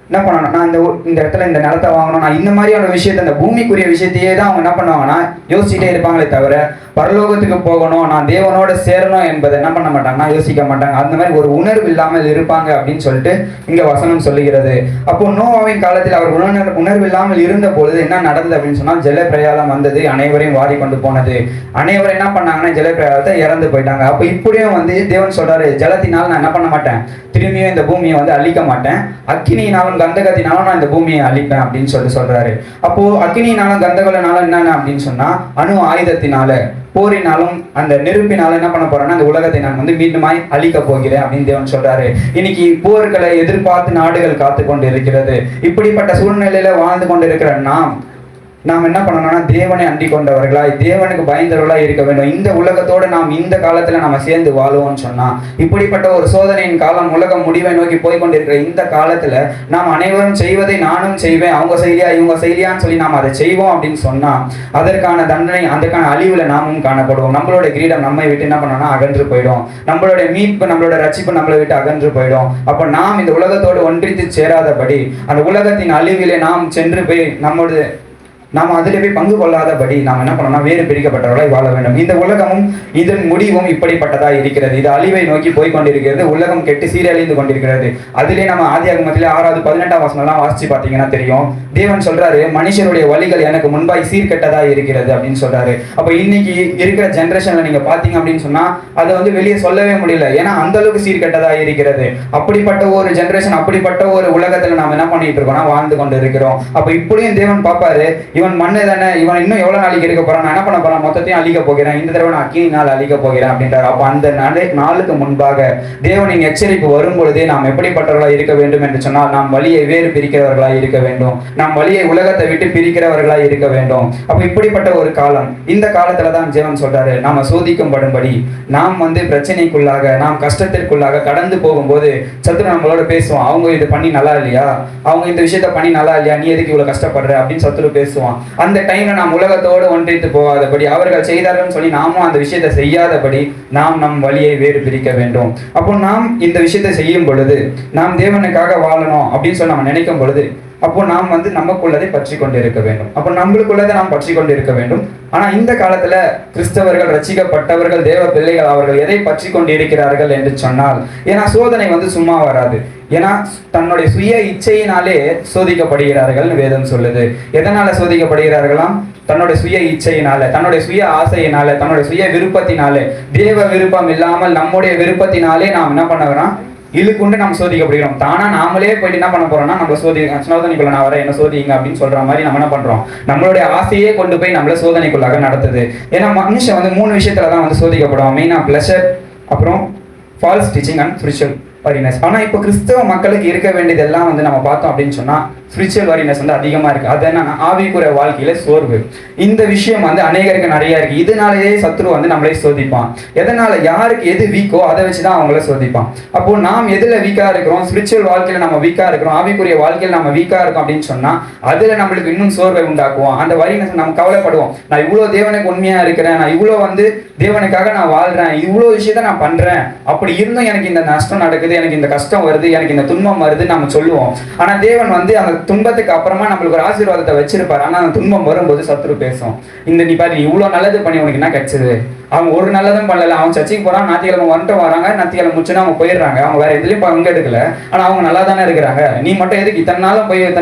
என்ன பண்ணணும், நான் இந்த இடத்துல இந்த நிலத்தை வாங்கணும், நான் இந்த மாதிரியான விஷயத்த, இந்த பூமிக்குரிய விஷயத்தையே தான் அவங்க என்ன பண்ணுவாங்கன்னா யோசிச்சுட்டே இருப்பாங்களே தவிர பரலோகத்துக்கு போகணும், நான் தேவனோட சேரணும் என்பதை என்ன பண்ண மாட்டாங்கன்னா யோசிக்க மாட்டாங்க. அந்த மாதிரி ஒரு உணர்வு இல்லாமல் இருப்பாங்க அப்படின்னு சொல்லிட்டு இங்க வசனம் சொல்லுகிறது. அப்போ நோவாவின் காலத்தில் அவர் உணர்வு இல்லாமல் இருந்த பொழுது என்ன நடந்தது அப்படின்னு சொன்னா, ஜல பிரயாணம் வந்தது, அனைவரையும் வாரி கொண்டு போனது. அனைவரும் என்ன பண்ணாங்கன்னா ஜல பிரயாணத்தை இறந்து போயிட்டாங்க. அப்போ இப்படியும் வந்து தேவன் சொல்றாரு, ஜலத்தினால் நான் என்ன பண்ண மாட்டேன், திரும்பியும் இந்த பூமியை வந்து அழிக்க மாட்டேன், அக்கினியினாலும் கந்தகத்தினாலும் நான் இந்த பூமியை அழிப்பேன் அப்படின்னு சொல்றாரு. அப்போ அக்கினியினாலும் கந்தகத்தினாலும் என்னென்ன அப்படின்னு சொன்னா, அணு ஆயுதத்தினால, போரினாலும், அந்த நெருப்பினாலும் என்ன பண்ண போறேன்னா அந்த உலகத்தை நான் வந்து மீண்டுமாய் அழிக்க போகிறேன் அப்படின்னு தேவன் சொல்றாரு. இன்னைக்கு போர்களை எதிர்பார்த்து நாடுகள் காத்து கொண்டு இருக்கிறது. இப்படிப்பட்ட சூழ்நிலையில வாழ்ந்து கொண்டிருக்கிற நாம் நாம் என்ன பண்ணணும்னா தேவனை அண்டிக் கொண்டவர்களாய், தேவனுக்கு பயந்தவர்களாய் இருக்க வேண்டும். இந்த உலகத்தோடு நாம் இந்த காலத்துல நம்ம சேர்ந்து வாழுவோம்னு சொன்னா, இப்படிப்பட்ட ஒரு சோதனையின் காலம், உலகம் முடிவை நோக்கி போய்கொண்டிருக்கிற இந்த காலத்துல நாம் அனைவரும் செய்வதை நானும் செய்வேன், அவங்க செய்யலையா இவங்க செய்யலையான்னு சொல்லி நாம் அதை செய்வோம் அப்படின்னு சொன்னா, அதற்கான தண்டனை, அதற்கான அழிவுல நாமும் காணப்படுவோம். நம்மளோட கிரீடம் நம்மை விட்டு என்ன பண்ணணும்னா அகன்று போயிடும். நம்மளுடைய மீட்பு, நம்மளோட ரட்சிப்பு நம்மளை விட்டு அகன்று போயிடும். அப்ப நாம் இந்த உலகத்தோடு ஒன்றித்து சேராதபடி, அந்த உலகத்தின் அழிவிலே நாம் சென்று போய் நாம் அதில் போய் பங்கு கொள்ளாதபடி நாம் என்ன பண்ணோம்னா வேறு பிரிக்கப்பட்டவர்களாய் வாழ வேண்டும். இந்த உலகமும் இதன் முடிவும் இப்படிப்பட்டதா இருக்கிறது. இது அழிவை நோக்கி போய்கொண்டிருக்கிறது. உலகம் கெட்டு சீரழிந்து கொண்டிருக்கிறது. அதிலே நம்ம ஆதியாகமத்திலே 6வது 18ஆம் வசனம்லாம் வாசிச்சு பார்த்தீங்கன்னா தெரியும். தேவன் சொல்றாரு, மனுஷனுடைய வழிகள் எனக்கு முன்பாய் சீர்கெட்டதா இருக்கிறது அப்படின்னு சொல்றாரு. அப்ப இன்னைக்கு இருக்கிற ஜென்ரேஷன்ல நீங்க பாத்தீங்க அப்படின்னு சொன்னா அதை வெளியே சொல்லவே முடியல. ஏன்னா அந்த அளவுக்கு சீர்கெட்டதா இருக்கிறது. அப்படிப்பட்ட ஒரு ஜென்ரேஷன், அப்படிப்பட்ட ஒரு உலகத்துல நாம் என்ன பண்ணிட்டு இருக்கோம்னா வாழ்ந்து கொண்டு இருக்கிறோம். அப்ப இப்படியும் தேவன் பார்ப்பாரு, இவன் மண்ணு தானே, இவன் இன்னும் எவ்வளவு நாளைக்கு இருக்க போறான், நான் என்ன பண்ண போறான், மொத்தத்தையும் அழிக்க போகிறேன், இந்த தடவை நான் அக்கினினால் அழிக்க போகிறேன் அப்படின்றார். அப்ப அந்த நாளுக்கு முன்பாக தேவனின் எச்சரிப்பு வரும் பொழுதே நாம் எப்படிப்பட்டவர்களாய் இருக்க வேண்டும் என்று சொன்னால், நாம் வழியை வேறு பிரிக்கிறவர்களாய் இருக்க வேண்டும். நாம் வழியை உலகத்தை விட்டு பிரிக்கிறவர்களாய் இருக்க வேண்டும். அப்ப இப்படிப்பட்ட ஒரு காலம், இந்த காலத்துல தான் தேவன் சொல்றாரு, நாம சோதிக்கும்படும்படி, நாம் பிரச்சனைக்குள்ளாக, நாம் கஷ்டத்திற்குள்ளாக கடந்து போகும்போது சத்துரு நம்மளோட பேசுவான். அவங்க இது பண்ணி நல்லா இல்லையா, அவங்க இந்த விஷயத்த பண்ணி நல்லா இல்லையா, நீ எதுக்கு இவ்வளவு கஷ்டப்படுற அப்படின்னு சத்துரு பேசுவான். அந்த டைம்ல நாம் உலகத்தோடு ஒன்றித்து போகாதபடி, அவர்கள் செய்தார்கள் சொல்லி நாமும் அந்த விஷயத்தை செய்யாதபடி நாம் நம் வழியை வேறு பிரிக்க வேண்டும். அப்போ நாம் இந்த விஷயத்தை செய்யும் பொழுது, நாம் தேவனுக்காக வாழணும் அப்படின்னு சொல்லி நம்ம நினைக்கும் பொழுது, அப்போ நாம் நமக்குள்ளதை பற்றி கொண்டு இருக்க வேண்டும். அப்போ நம்மளுக்குள்ளதை நாம் பற்றி கொண்டு இருக்க வேண்டும். ஆனா இந்த காலத்துல கிறிஸ்தவர்கள், ரட்சிக்கப்பட்டவர்கள், தேவ பிள்ளைகள், அவர்கள் எதை பற்றி கொண்டு இருக்கிறார்கள் என்று சொன்னால், ஏன்னா சோதனை சும்மா வராது. ஏன்னா தன்னுடைய சுய இச்சையினாலே சோதிக்கப்படுகிறார்கள் வேதம் சொல்லுது. எதனால சோதிக்கப்படுகிறார்களாம்? தன்னுடைய சுய இச்சையினால, தன்னுடைய சுய ஆசையினால, தன்னுடைய சுய விருப்பத்தினாலே, தேவ விருப்பம் இல்லாமல் நம்முடைய விருப்பத்தினாலே நாம் என்ன பண்ணுறோம், இழுக்குண்டு நம்ம சோதிக்கப்படுகிறோம். தானா நாமளே போயிட்டு என்ன பண்ண போறோம்னா, நம்ம சோதனைக்குள்ள நான் வரேன், என்ன சோதிங்க அப்படின்னு சொல்ற மாதிரி நம்ம என்ன பண்றோம், நம்மளுடைய ஆசையே கொண்டு போய் நம்மள சோதனைக்குள்ளாக நடத்துது. ஏன்னா மனுஷன் 3 விஷயத்துல தான் சோதிக்கப்படுவான். மெயினா பிளஷர், அப்புறம் ஃபால்ஸ் டீச்சிங் அண்ட் ஸ்பிரிச்சுவல் வரினஸ். ஆனா இப்போ கிறிஸ்தவ மக்களுக்கு இருக்க வேண்டியதெல்லாம் நம்ம பார்த்தோம் அப்படின்னு சொன்னா, ஸ்பிரிச்சுவல் வரினஸ் அதிகமா இருக்கு. அது என்னன்னா ஆவிக்குரிய வாழ்க்கையில சோர்வு. இந்த விஷயம் அநேகருக்கு நிறைய இருக்கு. இதனாலேயே சத்ரு நம்மளே சோதிப்பான். எதனால, யாருக்கு எது வீக்கோ அதை வச்சுதான் அவங்கள சோதிப்பான். அப்போ நாம் எதுல வீக்கா இருக்கிறோம், ஸ்பிரிச்சுவல் வாழ்க்கையில நம்ம வீக்கா இருக்கிறோம், ஆவிக்குரிய வாழ்க்கையில நம்ம வீக்கா இருக்கோம் அப்படின்னு சொன்னா, அதுல நம்மளுக்கு இன்னும் சோர்வை உண்டாக்குவோம். அந்த வரினஸ் நம்ம கவலைப்படுவோம். நான் இவ்வளவு தேவனுக்கு உண்மையா இருக்கிறேன், நான் இவ்வளவு தேவனுக்காக நான் வாழ்றேன், இவ்வளவு விஷயத்த நான் பண்றேன், அப்படி இருந்தும் எனக்கு இந்த நஷ்டம் நடக்குது, எனக்கு இந்த கஷ்டம் வருது, எனக்கு இந்த துன்பம் வருது நம்ம சொல்லுவோம். ஆனா தேவன் அந்த துன்பத்துக்கு அப்புறமா நம்மளுக்கு ஒரு ஆசீர்வாதத்தை வச்சிருப்பாரு. ஆனா அந்த துன்பம் வரும்போது சத்துரு பேசும், நீ பாரு, இவ்வளவு நல்லது பண்ணி உனக்கு என்ன கிடைச்சது, அவங்க ஒரு நல்லதும் பண்ணல, அவங்க சர்ச்சைக்கு போறாங்க, ஞாயிற்றுக்கிழமை வந்துட்டு வராங்க, ஞாயிற்றுக்கிழமை முடிச்சுன்னா அவங்க போயிடுறாங்க, அவங்க வேற எதுலயும் பங்கெடுக்கல, ஆனா அவங்க நல்லா தானே இருக்கிறாங்க, நீ மட்டும் எதுக்கு இத்தனை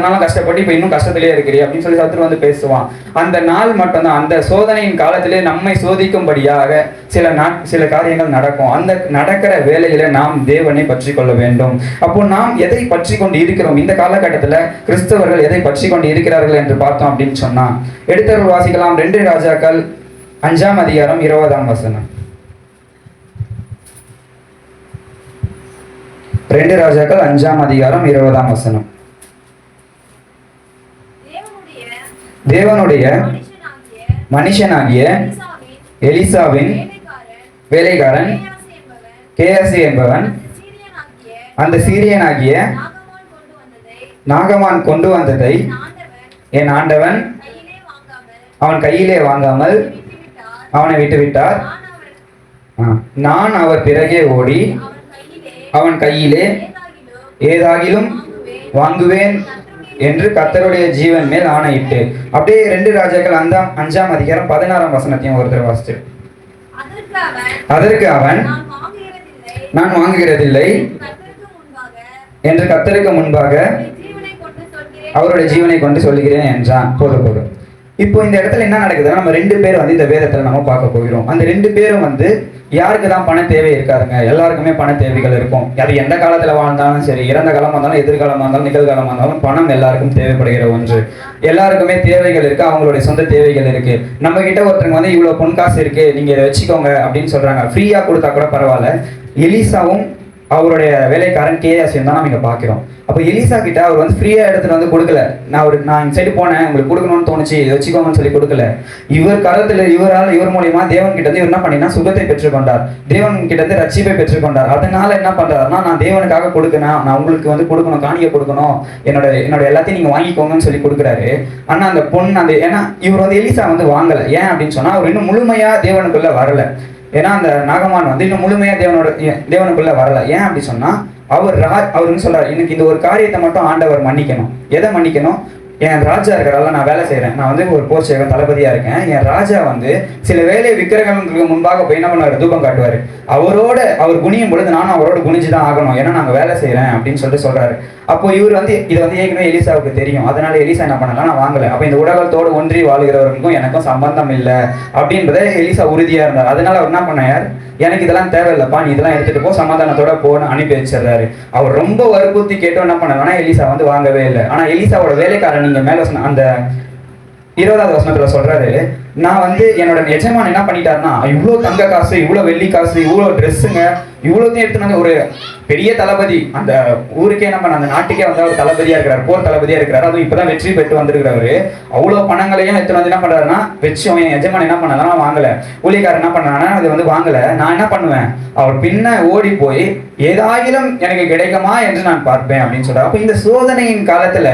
நாளும் கஷ்டப்பட்டு இப்ப இன்னும் கஷ்டத்திலேயே இருக்கிறீ அப்படின்னு சொல்லி சத்துரு பேசுவான். அந்த நாள் மட்டும்தான், அந்த சோதனையின் காலத்திலே நம்மை சோதிக்கும்படியாக சில காரியங்கள் நடக்கும். அந்த நடக்கிற வேலையில நாம் தேவனை பற்றி கொள்ள வேண்டும். அப்போ நாம் எதை பற்றி கொண்டு இருக்கிறோம், இந்த காலகட்டத்துல கிறிஸ்தவர்கள் எதை பற்றி கொண்டு இருக்கிறார்கள் என்று பார்த்தோம் அப்படின்னு சொன்னா, எடுத்தவர்கள் வாசிக்கலாம். 2 ராஜாக்கள் 5ஆம் அதிகாரம் 20ஆம் வசனம். 2 ராஜாக்கள் 5ஆம் அதிகாரம் 20ஆம் வசனம். தேவனுடைய மனுஷனாகிய எலிசாவின் வேலைக்காரன் கேயாசி என்பவன் அந்த சீரியனாகிய நாகமான் கொண்டு வந்ததை என் ஆண்டவன் அவன் கையிலே வாங்காமல் அவனை விட்டுவிட்டார். நான் அவர் பிறகே ஓடி அவன் கையிலே ஏதாகிலும் வாங்குவேன் என்று கர்த்தருடைய ஜீவன் மேல் ஆணையிட்டு. அப்படியே 2 ராஜாக்கள் 5ஆம் அதிகாரம் 16ஆம் வசனத்தையும் ஒருத்தர் வாசிச்சு. அதற்கு அவன், நான் வாங்குகிறதில்லை என்று கர்த்தருக்கு முன்பாக அவருடைய ஜீவனை கொண்டு சொல்லுகிறேன் என்றான். போதும். இப்போ இந்த இடத்துல என்ன நடக்குதுன்னா, நம்ம 2 பேர் இந்த வேதத்துல நம்ம பார்க்க போகிறோம். அந்த 2 பேரும் யாருக்கு தான் பண தேவை இருக்காருங்க, எல்லாருக்குமே பண தேவைகள் இருக்கும். அது எந்த காலத்துல வாழ்ந்தாலும் சரி, இறந்த காலமா இருந்தாலும், எதிர்காலமா இருந்தாலும், நிகழ்காலமா இருந்தாலும், பணம் எல்லாருக்கும் தேவைப்படுகிற ஒன்று. எல்லாருக்குமே தேவைகள் இருக்கு, அவங்களுடைய சொந்த தேவைகள் இருக்கு. நம்ம கிட்ட ஒருத்தருங்க இவ்வளவு பொன் காசு இருக்கு, நீங்க இதை வச்சுக்கோங்க அப்படின்னு சொல்றாங்க, ஃப்ரீயா கொடுத்தா கூட பரவாயில்ல. எலிசாவும் அவருடைய வேலைக்காரன் கேயாசியம் தான் நம்ம இங்க பாக்குறோம். அப்போ எலிசா கிட்ட அவர் வந்து ஃப்ரீயா எடுத்துட்டு வந்து கொடுக்கல. நான் இந்த சைடு போனேன், உங்களுக்கு கொடுக்கணும்னு தோணுச்சு, இதை வச்சுக்கோங்கன்னு சொல்லி கொடுக்கல. இவர் மூலியமா தேவன் கிட்ட இருந்து இவர் என்ன பண்ணினா சுகத்தை பெற்றுக்கொண்டார், தேவன் கிட்ட இருந்து ரட்சிப்பை பெற்றுக்கொண்டார். அதனால என்ன பண்றாருன்னா, நான் தேவனுக்காக கொடுக்கணும், நான் உங்களுக்கு வந்து கொடுக்கணும், காணிக்க கொடுக்கணும், என்னோட எல்லாத்தையும் நீங்க வாங்கிக்கோங்கன்னு சொல்லி கொடுக்குறாரு. ஆனா அந்த பொண்ணு ஏன்னா இவர் வந்து எலிசா வந்து வாங்கல. ஏன் அப்படின்னு சொன்னா, அவர் இன்னும் முழுமையா தேவனுக்குள்ள வரல. ஏன்னா அந்த நாகமான் வந்து இன்னும் முழுமையா தேவனுக்குள்ள வரல. ஏன் அப்படி சொன்னா, அவருன்னு சொல்றாரு, எனக்கு இந்த ஒரு காரியத்தை மட்டும் ஆண்டவர் மன்னிக்கணும். எதை மன்னிக்கணும்? என் ராஜா இருக்கிறால நான் வேலை செய்யறேன், நான் வந்து ஒரு போர் சேவகன் தளபதியா இருக்கேன். என் ராஜா வந்து சில வேலை விக்கிரகங்களுக்கு முன்பாக போய் என்ன பண்ணுவாரு, தூபம் காட்டுவாரு. அவர் குனியும் பொழுது நானும் அவரோட குனிஞ்சுதான் ஆகணும், ஏன்னா நாங்க வேலை செய்யறேன் அப்படின்னு சொல்றாரு. அப்போ இவர் வந்து இதை வந்து ஏற்கனவே எலிசாவுக்கு தெரியும். அதனால எலிசா என்ன பண்ணலாம், நான் வாங்கல. அப்ப இந்த உலகத்தோடு ஒன்றி வாழ்கிறவர்களுக்கும் எனக்கும் சம்பந்தம் இல்லை அப்படின்றத எலிசா உறுதியா இருந்தார். அதனால அவர் என்ன பண்ணார், எனக்கு இதெல்லாம் தேவையில்லைப்பா, நீ இதெல்லாம் எடுத்துட்டு போ, சமாதானத்தோட போன்னு அனுப்பி வச்சிடுறாரு. அவர் ரொம்ப வற்புறுத்தி கேட்டோம் என்ன பண்ணாருன்னா, எலிசா வந்து வாங்கவே இல்லை. ஆனா எலிசாவோட வேலைக்காரன் நீங்க மேல அந்த 20வது வசனத்துல சொல்றாரு, நான் வந்து என்னோட எஜமான் என்ன பண்ணிட்டாருன்னா, இவ்வளவு தங்க காசு, இவ்வளவு வெள்ளி காசு, இவ்வளவு ட்ரெஸ்ஸுங்க, இவ்வளோத்தையும் எடுத்துட்டு வந்து ஒரு பெரிய தளபதி, அந்த ஊருக்கே நம்ம அந்த நாட்டுக்கே வந்து அவர் தளபதியா இருக்கிறார், போர் தளபதியா இருக்கிறார். அதுவும் இப்பதான் வெற்றி பெற்று வந்திருக்கிறவரு. அவ்வளவு பணங்களையும் எடுத்துட்டு வந்து என்ன பண்றாருன்னா வச்சோம். என் எஜமான் என்ன பண்ணாருன்னா வாங்கல, ஊழியக்காரர் என்ன பண்ணாருன்னா அது வந்து வாங்கல. நான் என்ன பண்ணுவேன், அவர் பின்ன ஓடி போய் ஏதாயிலும் எனக்கு கிடைக்குமா என்று நான் பார்ப்பேன் அப்படின்னு சொல்றாரு. அப்ப இந்த சோதனையின் காலத்துல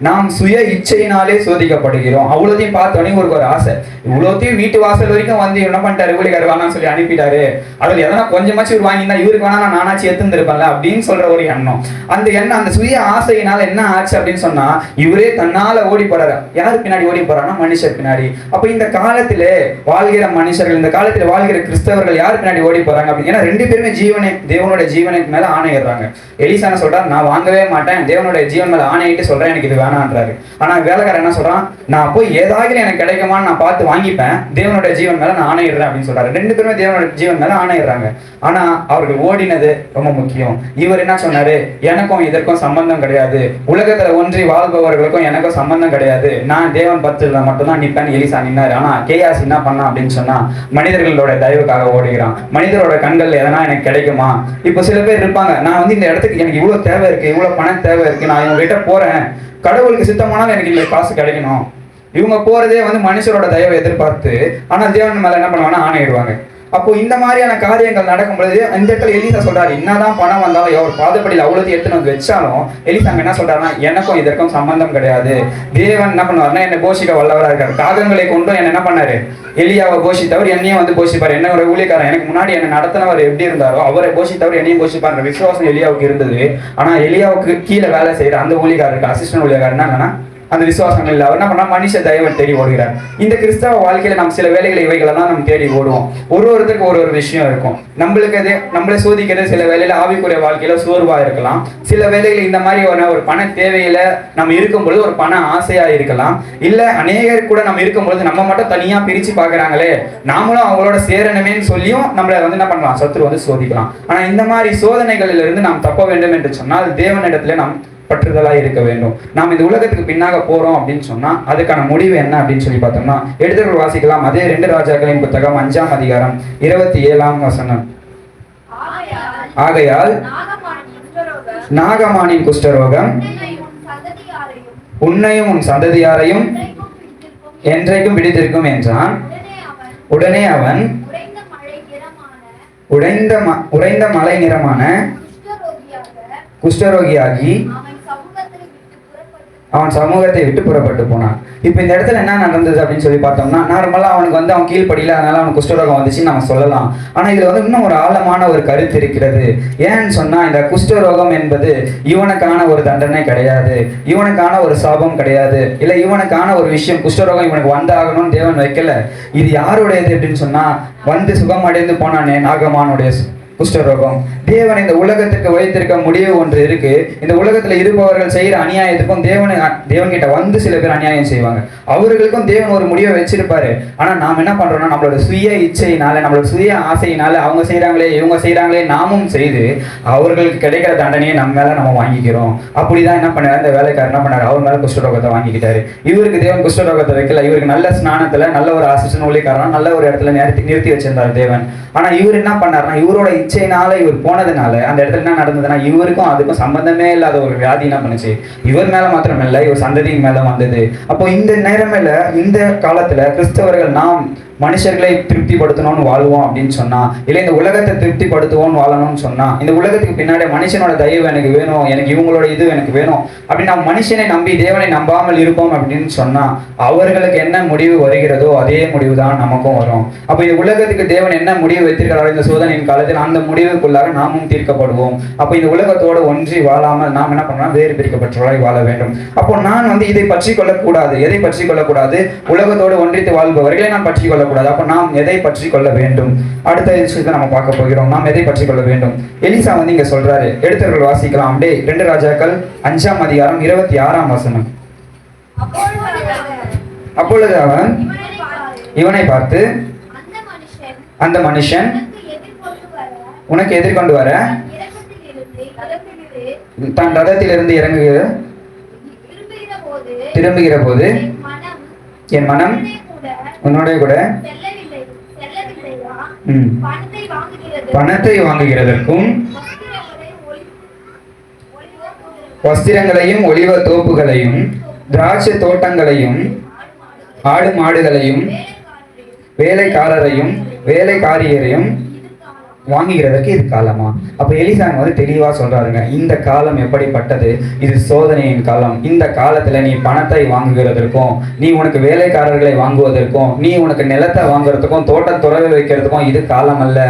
நாம் சுய இச்சையினாலே சோதிக்கப்படுகிறோம். அவ்வளோத்தையும் பார்த்தோன்னே ஒரு ஆசை, இவ்வளோத்தையும் வீட்டு வாசல் வரைக்கும் வந்து என்ன பண்ணிட்டாரு, ஊழியக்காரர் வாங்கன்னு சொல்லி அனுப்பிட்டாரு. அதில் எதனா கொஞ்சமாச்சு இவர் வாங்கியிருந்தா இவருக்கு வேணா நான் நானாச்சு எடுத்துருப்பேன்ல அப்படின்னு சொல்ற ஒரு எண்ணம். அந்த எண்ணம், அந்த சுய ஆசையினால என்ன ஆச்சு அப்படின்னு சொன்னா, இவரே தன்னால ஓடி போறாரு. யாரு பின்னாடி ஓடி போறாருன்னா மனுஷர் பின்னாடி. அப்ப இந்த காலத்துல வாழ்கிற மனுஷர்கள், இந்த காலத்துல வாழ்கிற கிறிஸ்தவர்கள் யார் பின்னாடி ஓடி போறாங்க அப்படின்னா, ரெண்டு பேருமே தேவனோட ஜீவனுக்கு மேல ஆணையிடுறாங்க. எலிசான சொல்றாரு, நான் வாங்கவே மாட்டேன், தேவனுடைய ஜீவன் மேல ஆணையிட்டு சொல்றேன், எனக்கு இது வேணான்றாரு. ஆனா வேலைக்காரன் என்ன சொல்றான், நான் போய் ஏதாவது எனக்கு கிடைக்குமான்னு நான் பார்த்து வாங்கிப்பேன், தேவனுடைய ஜீவன் மேல நான் ஆணையிடுறேன் அப்படின்னு சொல்றாரு. ரெண்டு பேருமே தேவனுடைய ஜீவன் மேல ஆணையிடுறாங்க. ஆனா அவர்கள் ஓடினது ரொம்ப முக்கியம். இவர் என்ன சொன்னாரு, எனக்கும் இதற்கும் சம்பந்தம் கிடையாது, உலகத்துல ஒன்றி வாழ்பவர்களுக்கும் எனக்கும் சம்பந்தம் கிடையாது, நான் தேவன் பத்துல மட்டும்தான் நிப்பேன் எலிசா நின்னாரு. ஆனா கேயாசி என்ன பண்ணா அப்படின்னு சொன்னா, மனிதர்களோட தயவுக்காக ஓடுகிறான். மனிதரோட கண்கள்ல எதனா எனக்கு கிடைக்குமா? இப்போ சில பேர் இருப்பாங்க, நான் வந்து இந்த இடத்துக்கு எனக்கு இவ்வளவு தேவை இருக்கு, இவ்வளவு பணம் தேவை இருக்கு, நான் இவங்க கிட்ட போறேன், கடவுளுக்கு சித்தமானாலும் எனக்கு இந்த காசு கிடைக்கணும். இவங்க போறதே வந்து மனுஷரோட தயவை எதிர்பார்த்து, ஆனா தேவன் மேல என்ன பண்ணுவாங்கன்னா ஆணையிடுவாங்க. அப்போ இந்த மாதிரியான காரியங்கள் நடக்கும் பொழுது இந்த இடத்துல எலிசா சொல்றாரு, என்னதான் பணம் வந்தாலும் அவர் பாதப்படியில் அவ்வளோத்தையும் எடுத்துன்னு வந்து வச்சாலும் எலிசாங்க என்ன சொல்றாருன்னா, எனக்கும் இதற்கும் சம்பந்தம் கிடையாது. தேவன் என்ன பண்ணுவாருன்னா என்னை போஷிக்க வல்லவராக இருக்காரு. காகங்களை கொண்டும் என்ன பண்ணாரு, எலியாவை போஷித்தவர் என்னையும் வந்து போஷிப்பார். என்ன ஒரு ஊழியக்காரன், எனக்கு முன்னாடி என்ன நடத்தினவர் எப்படி இருந்தாரோ அவரை போஷித்தவர் என்னையும் போஷிப்பார் விசுவாசம் எலியாவுக்கு இருந்தது. ஆனா எலியாவுக்கு கீழே வேலை செய்யற அந்த ஊழியக்காரருக்கு, அசிஸ்டன்ட் ஊழியக்காரர் என்னன்னா அந்த விசுவாசங்கள் இல்லை. அவர் என்ன பண்ணா, மனுஷ தயவை தேடி ஓடுகிறார். இந்த கிறிஸ்தவ வாழ்க்கையில நம்ம சில வேலைகளை இவைகளெல்லாம் நம்ம தேடி ஓடுவோம். ஒருத்தருக்கு ஒரு விஷயம் இருக்கும். நம்மளை சோதிக்கிறது சில வேலையில ஆவிக்குரிய வாழ்க்கையில சோர்வா இருக்கலாம். சில வேலைகள் இந்த மாதிரி ஒரு பண தேவையில நம்ம இருக்கும்பொழுது ஒரு பண ஆசையா இருக்கலாம். இல்ல அநேகர் கூட நம்ம இருக்கும்பொழுது நம்ம மட்டும் தனியா பிரிச்சு பாக்குறாங்களே, நாமளும் அவங்களோட சேரணுமேன்னு சொல்லியும் நம்மளை வந்து என்ன பண்ணலாம், சத்துரு வந்து சோதிக்கலாம். ஆனா இந்த மாதிரி சோதனைகளில் இருந்து நாம் தப்ப வேண்டும் என்று சொன்னால் தேவனிடத்துல நாம் பற்றுதலாக இருக்க வேண்டும். நாம் இந்த உலகத்துக்கு பின்னாக போறோம் அப்படின்னு சொன்னா அதுக்கான முடிவு என்ன அப்படின்னு சொல்லி பார்த்தோம்னா, எடுத்துக்கள் வாசிக்கலாம். அதே 2 ராஜாக்களின் புத்தகம் 5ஆம் அதிகாரம் 27ஆம் வசனம். ஆகையால் நாகமானின் குஷ்டரோகம் உன்னையும் உன் சந்ததியாரையும் என்றைக்கும் பிடித்திருக்கும் என்றான். உடனே அவன் உறைந்த மலை நிறமான குஷ்டரோகியாகி அவன் சமூகத்தை விட்டு புறப்பட்டு போனான். இப்ப இந்த இடத்துல என்ன நடந்தது அப்படின்னு சொல்லி பார்த்தோம்னா, நார்மலா அவனுக்கு வந்து அவன் கீழ்படியில, அதனால அவனுக்கு குஷ்டரோகம் வந்துச்சுன்னு நம்ம சொல்லலாம். ஆனா இதுல வந்து இன்னும் ஒரு ஆழமான ஒரு கருத்து இருக்கிறது. ஏன்னு சொன்னா, இந்த குஷ்டரோகம் என்பது இவனுக்கான ஒரு தண்டனை கிடையாது, இவனுக்கான ஒரு சாபம் கிடையாது, இல்ல இவனுக்கான ஒரு விஷயம், குஷ்டரோகம் இவனுக்கு வந்தாகணும்னு தேவன் வைக்கல. இது யாருடையது அப்படின்னு சொன்னா, வந்து சுகம் அடைந்து போனானே நாகமானுடைய குஷ்டரோகம். தேவன் இந்த உலகத்திற்கு வைத்திருக்க முடிவு ஒன்று இருக்கு. இந்த உலகத்துல இருப்பவர்கள் செய்யற அநியாயத்துக்கும் தேவன் கிட்ட வந்து சில பேர் அநியாயம் செய்வாங்க. அவர்களுக்கும் தேவன் ஒரு முடிவை வச்சிருப்பாரு. ஆனா நாம் என்ன பண்றோம்னா, நம்மளோட சுய இச்சையினால, நம்மளோட சுய ஆசையினால, அவங்க செய்யறாங்களே இவங்க செய்யறாங்களே நாமும் செய்து அவர்களுக்கு கிடைக்கிற தண்டனையை நம்ம மேல நம்ம வாங்கிக்கிறோம். அப்படிதான் என்ன பண்ணாரு, அந்த வேலைக்காரர் என்ன பண்ணாரு, அவர் மேல குஷ்டரோகத்தை வாங்கிக்கிட்டாரு. இவருக்கு தேவன் குஷ்டரோகத்தை வைக்கல. இவருக்கு நல்ல ஸ்நானத்துல, நல்ல ஒரு அசிஸ்டன்ட் ஊழியக்காரன் நல்ல ஒரு இடத்துல நிறுத்தி வச்சிருந்தார் தேவன். ஆனா இவர் என்ன பண்ணாருன்னா, இவரோட இச்சையினால இவர் போனதுனால அந்த இடத்துல என்ன நடந்ததுன்னா இவருக்கும் அதுக்கும் சம்பந்தமே இல்லாத ஒரு வியாதி என்ன பண்ணுச்சு, இவர் மேல மாத்திரம் இல்ல இவர் சந்ததியின் மேல வந்தது. அப்போ இந்த நேரமேல இந்த காலத்துல கிறிஸ்தவர்கள் நாம் மனுஷர்களை திருப்திப்படுத்தணும்னு வாழ்வோம் அப்படின்னு சொன்னா, இல்லை இந்த உலகத்தை திருப்திப்படுத்துவோம்னு வாழணும்னு சொன்னா, இந்த உலகத்துக்கு பின்னாடி மனுஷனோட தயவு எனக்கு வேணும், எனக்கு இவங்களோட இது எனக்கு வேணும் அப்படின்னு நாம் மனுஷனை நம்பி தேவனை நம்பாமல் இருப்போம் அப்படின்னு சொன்னா அவர்களுக்கு என்ன முடிவு வருகிறதோ அதே முடிவு தான் நமக்கும் வரும். அப்போ இந்த உலகத்துக்கு தேவன் என்ன முடிவு வைத்திருக்கிறாரோ இந்த சோதனையின் காலத்தில் அந்த முடிவுக்குள்ளாக நாமும் தீர்க்கப்படுவோம். அப்போ இந்த உலகத்தோடு ஒன்றி வாழாமல் நாம் என்ன பண்ணலாம், வேறு பிரிக்கப்பட்டவர்களாய் வாழ வேண்டும். அப்போ நான் இதை பற்றி கொள்ளக்கூடாது. எதை பற்றி கொள்ளக்கூடாது? உலகத்தோடு ஒன்றித்து வாழ்பவர்களை நான் பற்றி கொள்ள கூடாது. அப்ப நாம் எதை பற்றி கொள்ள வேண்டும்? அடுத்த விஷயத்தை நம்ம பார்க்க போகிறோம். நாம் எதை பற்றி கொள்ள வேண்டும்? எலிசா இங்க சொல்றாரு. எடுத்தவர்கள் வாசிக்கலாம். அப்படியே 2 ராஜாக்கள் 5ஆம் அதிகாரம் 26ஆம் வசனம். அப்பொழுது அவன் இவனை பார்த்து, அந்த மனுஷன் உனக்கு எதிர்கொண்டு வர தன் ரதத்திலிருந்து திரும்புகிற போது என் மனம் உன்னோட கூட பணத்தை வாங்குகிறதற்கும் வஸ்திரங்களையும் ஒலிவ தோப்புகளையும் திராட்சை தோட்டங்களையும் ஆடு மாடுகளையும் வேலைக்காரரையும் வேலைக்காரியரையும் வாங்குகிறதுக்கு இது காலமா? அப்ப எலிசா தெளிவா சொல்றாருங்க, இந்த காலம் எப்படிப்பட்டது? இது சோதனையின் காலம். இந்த காலத்துல நீ பணத்தை வாங்குகிறதற்கும், நீ உனக்கு வேலைக்காரர்களை வாங்குவதற்கும், நீ உனக்கு நிலத்தை வாங்குறதுக்கும் தோட்டம் துறவு வைக்கிறதுக்கும் இது காலம் அல்ல.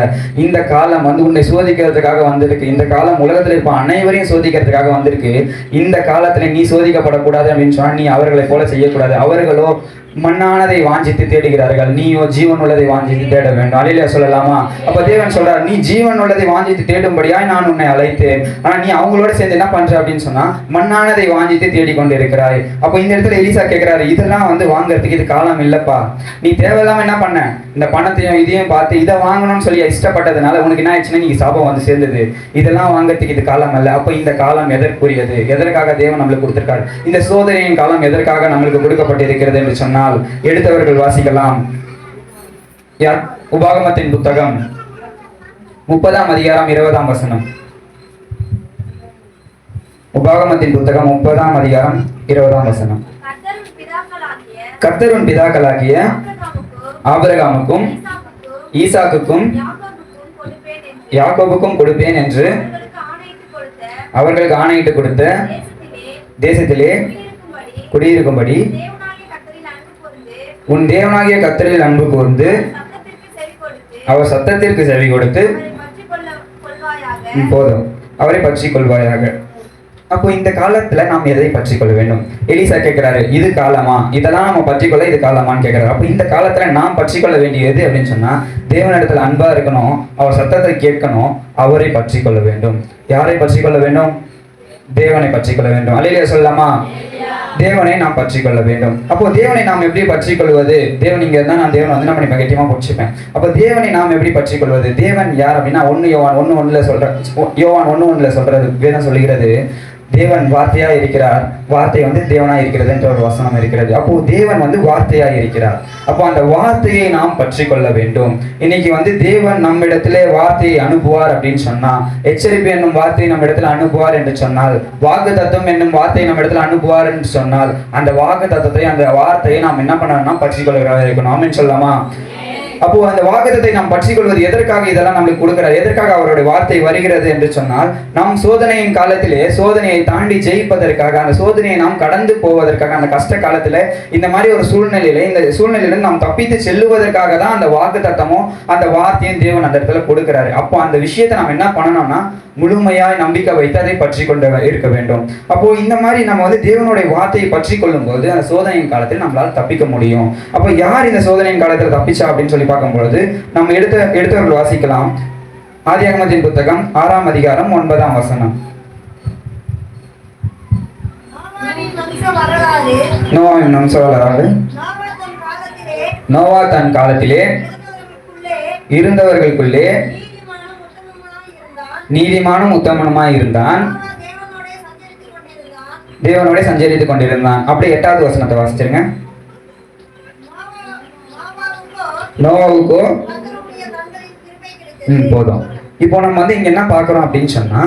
இந்த காலம் உன்னை சோதிக்கிறதுக்காக வந்திருக்கு. இந்த காலம் உலகத்துல இப்ப அனைவரையும் சோதிக்கிறதுக்காக வந்திருக்கு. இந்த காலத்துல நீ சோதிக்கப்படக்கூடாது அப்படின்னு சொன்னா நீ அவர்களை போல செய்யக்கூடாது. அவர்களோ மண்ணானதை வாஞ்சித்து தேடுகிறார்கள், நீயோ ஜீவன் உள்ளதை வாஞ்சித்து தேட வேண்டும். அலையில சொல்லலாமா? அப்ப தேவன் சொல்றார், நீ ஜீவன் உள்ளதை வாஞ்சித்து தேடும்படியாய் நான் உன்னை அழைத்தேன். ஆனா நீ அவங்களோட சேர்ந்து என்ன பண்ற அப்படின்னு சொன்னா மண்ணானதை வாஞ்சித்து தேடிக்கொண்டு இருக்கிறாய். அப்ப இந்த இடத்துல எலிசா கேட்கிறாரு, இதெல்லாம் வாங்குறதுக்கு இது காலம் இல்லப்பா. நீ தேவையில்லாம என்ன பண்ண, இந்த பணத்தையும் இதையும் பார்த்து இதை வாங்கணும்னு சொல்லி இஷ்டப்பட்டதுனால உனக்கு என்ன ஆயிடுச்சுன்னா நீ சாபம் சேர்ந்தது. இதெல்லாம் வாங்குறதுக்கு இது காலம் அல்ல. அப்ப இந்த காலம் எதற்குரியது? எதற்காக தேவன் நம்மளுக்கு கொடுத்திருக்காரு? இந்த சோதனையின் காலம் எதற்காக நம்மளுக்கு கொடுக்கப்பட்டிருக்கிறது என்று சொன்னால் எடுத்தவர்கள் வாசிக்கலாம். உபாகமத்தின் புத்தகம் 30ஆம் அதிகாரம் 20ஆம் வசனம். உபாகமத்தின் புத்தகம் 30ஆம் அதிகாரம் 20ஆம் வசனம். கர்த்தரின் பிதாக்களாகிய ஆபிரகாமுக்கும் ஈசாக்குக்கும் யாக்கோபுக்கும் கொடுப்பேன் என்று அவர்களுக்கு ஆணையிட்டு கொடுத்த தேசத்திலே குடியிருக்கும்படி உன் தேவனாகிய கர்த்தரில் அன்பு கூர்ந்து அவர் சத்தத்திற்கு செவி கொடுத்து போதும் அவரை பற்றி கொள்வாயாக. அப்போ இந்த காலத்துல நாம் எதை பற்றி கொள்ள வேண்டும்? எலிசா கேட்கிறாரு, இது காலமா? இதெல்லாம் நம்ம பற்றி கொள்ள இது காலமான்னு கேட்கிறாரு. அப்போ இந்த காலத்துல நாம் பற்றி கொள்ள வேண்டியது அப்படின்னு சொன்னா தேவனிடத்துல அன்பா இருக்கணும், அவர் சத்தத்தை கேட்கணும், அவரை பற்றி கொள்ள வேண்டும். யாரை பற்றி கொள்ள வேண்டும்? தேவனை பற்றி கொள்ள வேண்டும். அல்லேலூயா சொல்லலாமா? தேவனை நாம் பற்றி கொள்ள வேண்டும். அப்போ தேவனை நாம் எப்படி பற்றி கொள்வது? தேவன் இங்க இருந்தா நான் தேவன் நம்ம நெகட்டிவா பிடிச்சிப்பேன். அப்போ தேவனை நாம் எப்படி பற்றி கொள்வது? தேவன் யார் அப்படின்னா யோவான் 1:1 சொல்றது வேதம் சொல்லுகிறது, தேவன் வார்த்தையா இருக்கிறார், வார்த்தை தேவனா இருக்கிறது என்ற ஒரு வசனம் இருக்கிறது. அப்போ தேவன் வார்த்தையா இருக்கிறார். அப்போ அந்த வார்த்தையை நாம் பற்றி கொள்ள வேண்டும். இன்னைக்கு தேவன் நம்ம இடத்துல வார்த்தையை அனுப்புவார் அப்படின்னு சொன்னா, எச்சரிப்பு என்னும் வார்த்தையை நம்ம இடத்துல அனுப்புவார் என்று சொன்னால், வாக்கு தத்துவம் என்னும் வார்த்தையை நம்ம இடத்துல அனுப்புவார் என்று சொன்னால், அந்த வாக்கு தத்துவத்தை அந்த வார்த்தையை நாம் என்ன பண்ணணும்னா பற்றி கொள்கிறதா இருக்கணும். ஆமென் சொல்லலாமா? அப்போ அந்த வாக்குத்தத்தை நாம் பற்றி கொள்வது எதற்காக இதெல்லாம் நம்மளுக்கு கொடுக்கிறார்? எதற்காக அவருடைய வார்த்தை வருகிறது என்று சொன்னால், நாம் சோதனையின் காலத்திலே சோதனையை தாண்டி ஜெயிப்பதற்காக, அந்த சோதனையை நாம் கடந்து போவதற்காக, அந்த கஷ்ட காலத்துல இந்த மாதிரி ஒரு சூழ்நிலையில இந்த சூழ்நிலையில நாம் தப்பித்து செல்லுவதற்காக தான் அந்த வாக்கு தத்தமும் அந்த வார்த்தையும் தேவன் அந்த இடத்துல கொடுக்கிறாரு. அப்போ அந்த விஷயத்தை நாம் என்ன பண்ணணும்னா முழுமையாய் நம்பிக்கை வைத்து அதை பற்றி கொண்டு இருக்க வேண்டும். அப்போ இந்த மாதிரி நம்ம தேவனுடைய வார்த்தையை பற்றி கொள்ளும் போது அந்த சோதனையின் காலத்தில் நம்மளால தப்பிக்க முடியும். அப்போ யார் இந்த சோதனையின் காலத்தில் தப்பிச்சா அப்படின்னு சொல்லி பார்க்கும்பொழுது நம்ம எடுத்தவர்கள் வாசிக்கலாம். ஆதியாகமத்தின் புத்தகம் 6ஆம் அதிகாரம் 9ஆம் வசனம். நோவாவின் வம்ச வரலாறு. நோவா தன் காலத்திலே இருந்தவர்களுக்குள்ளே நீதிமானும் உத்தமனுமாய் இருந்தான், தேவனோட சஞ்சரித்துக் கொண்டிருந்தான். அப்படியே 8வது வசனத்தை வாசிச்சிருங்க. நோவாவுக்கோ போதும் இப்போ நம்ம வந்து இங்க என்ன பார்க்கிறோம் அப்படின்னு சொன்னா,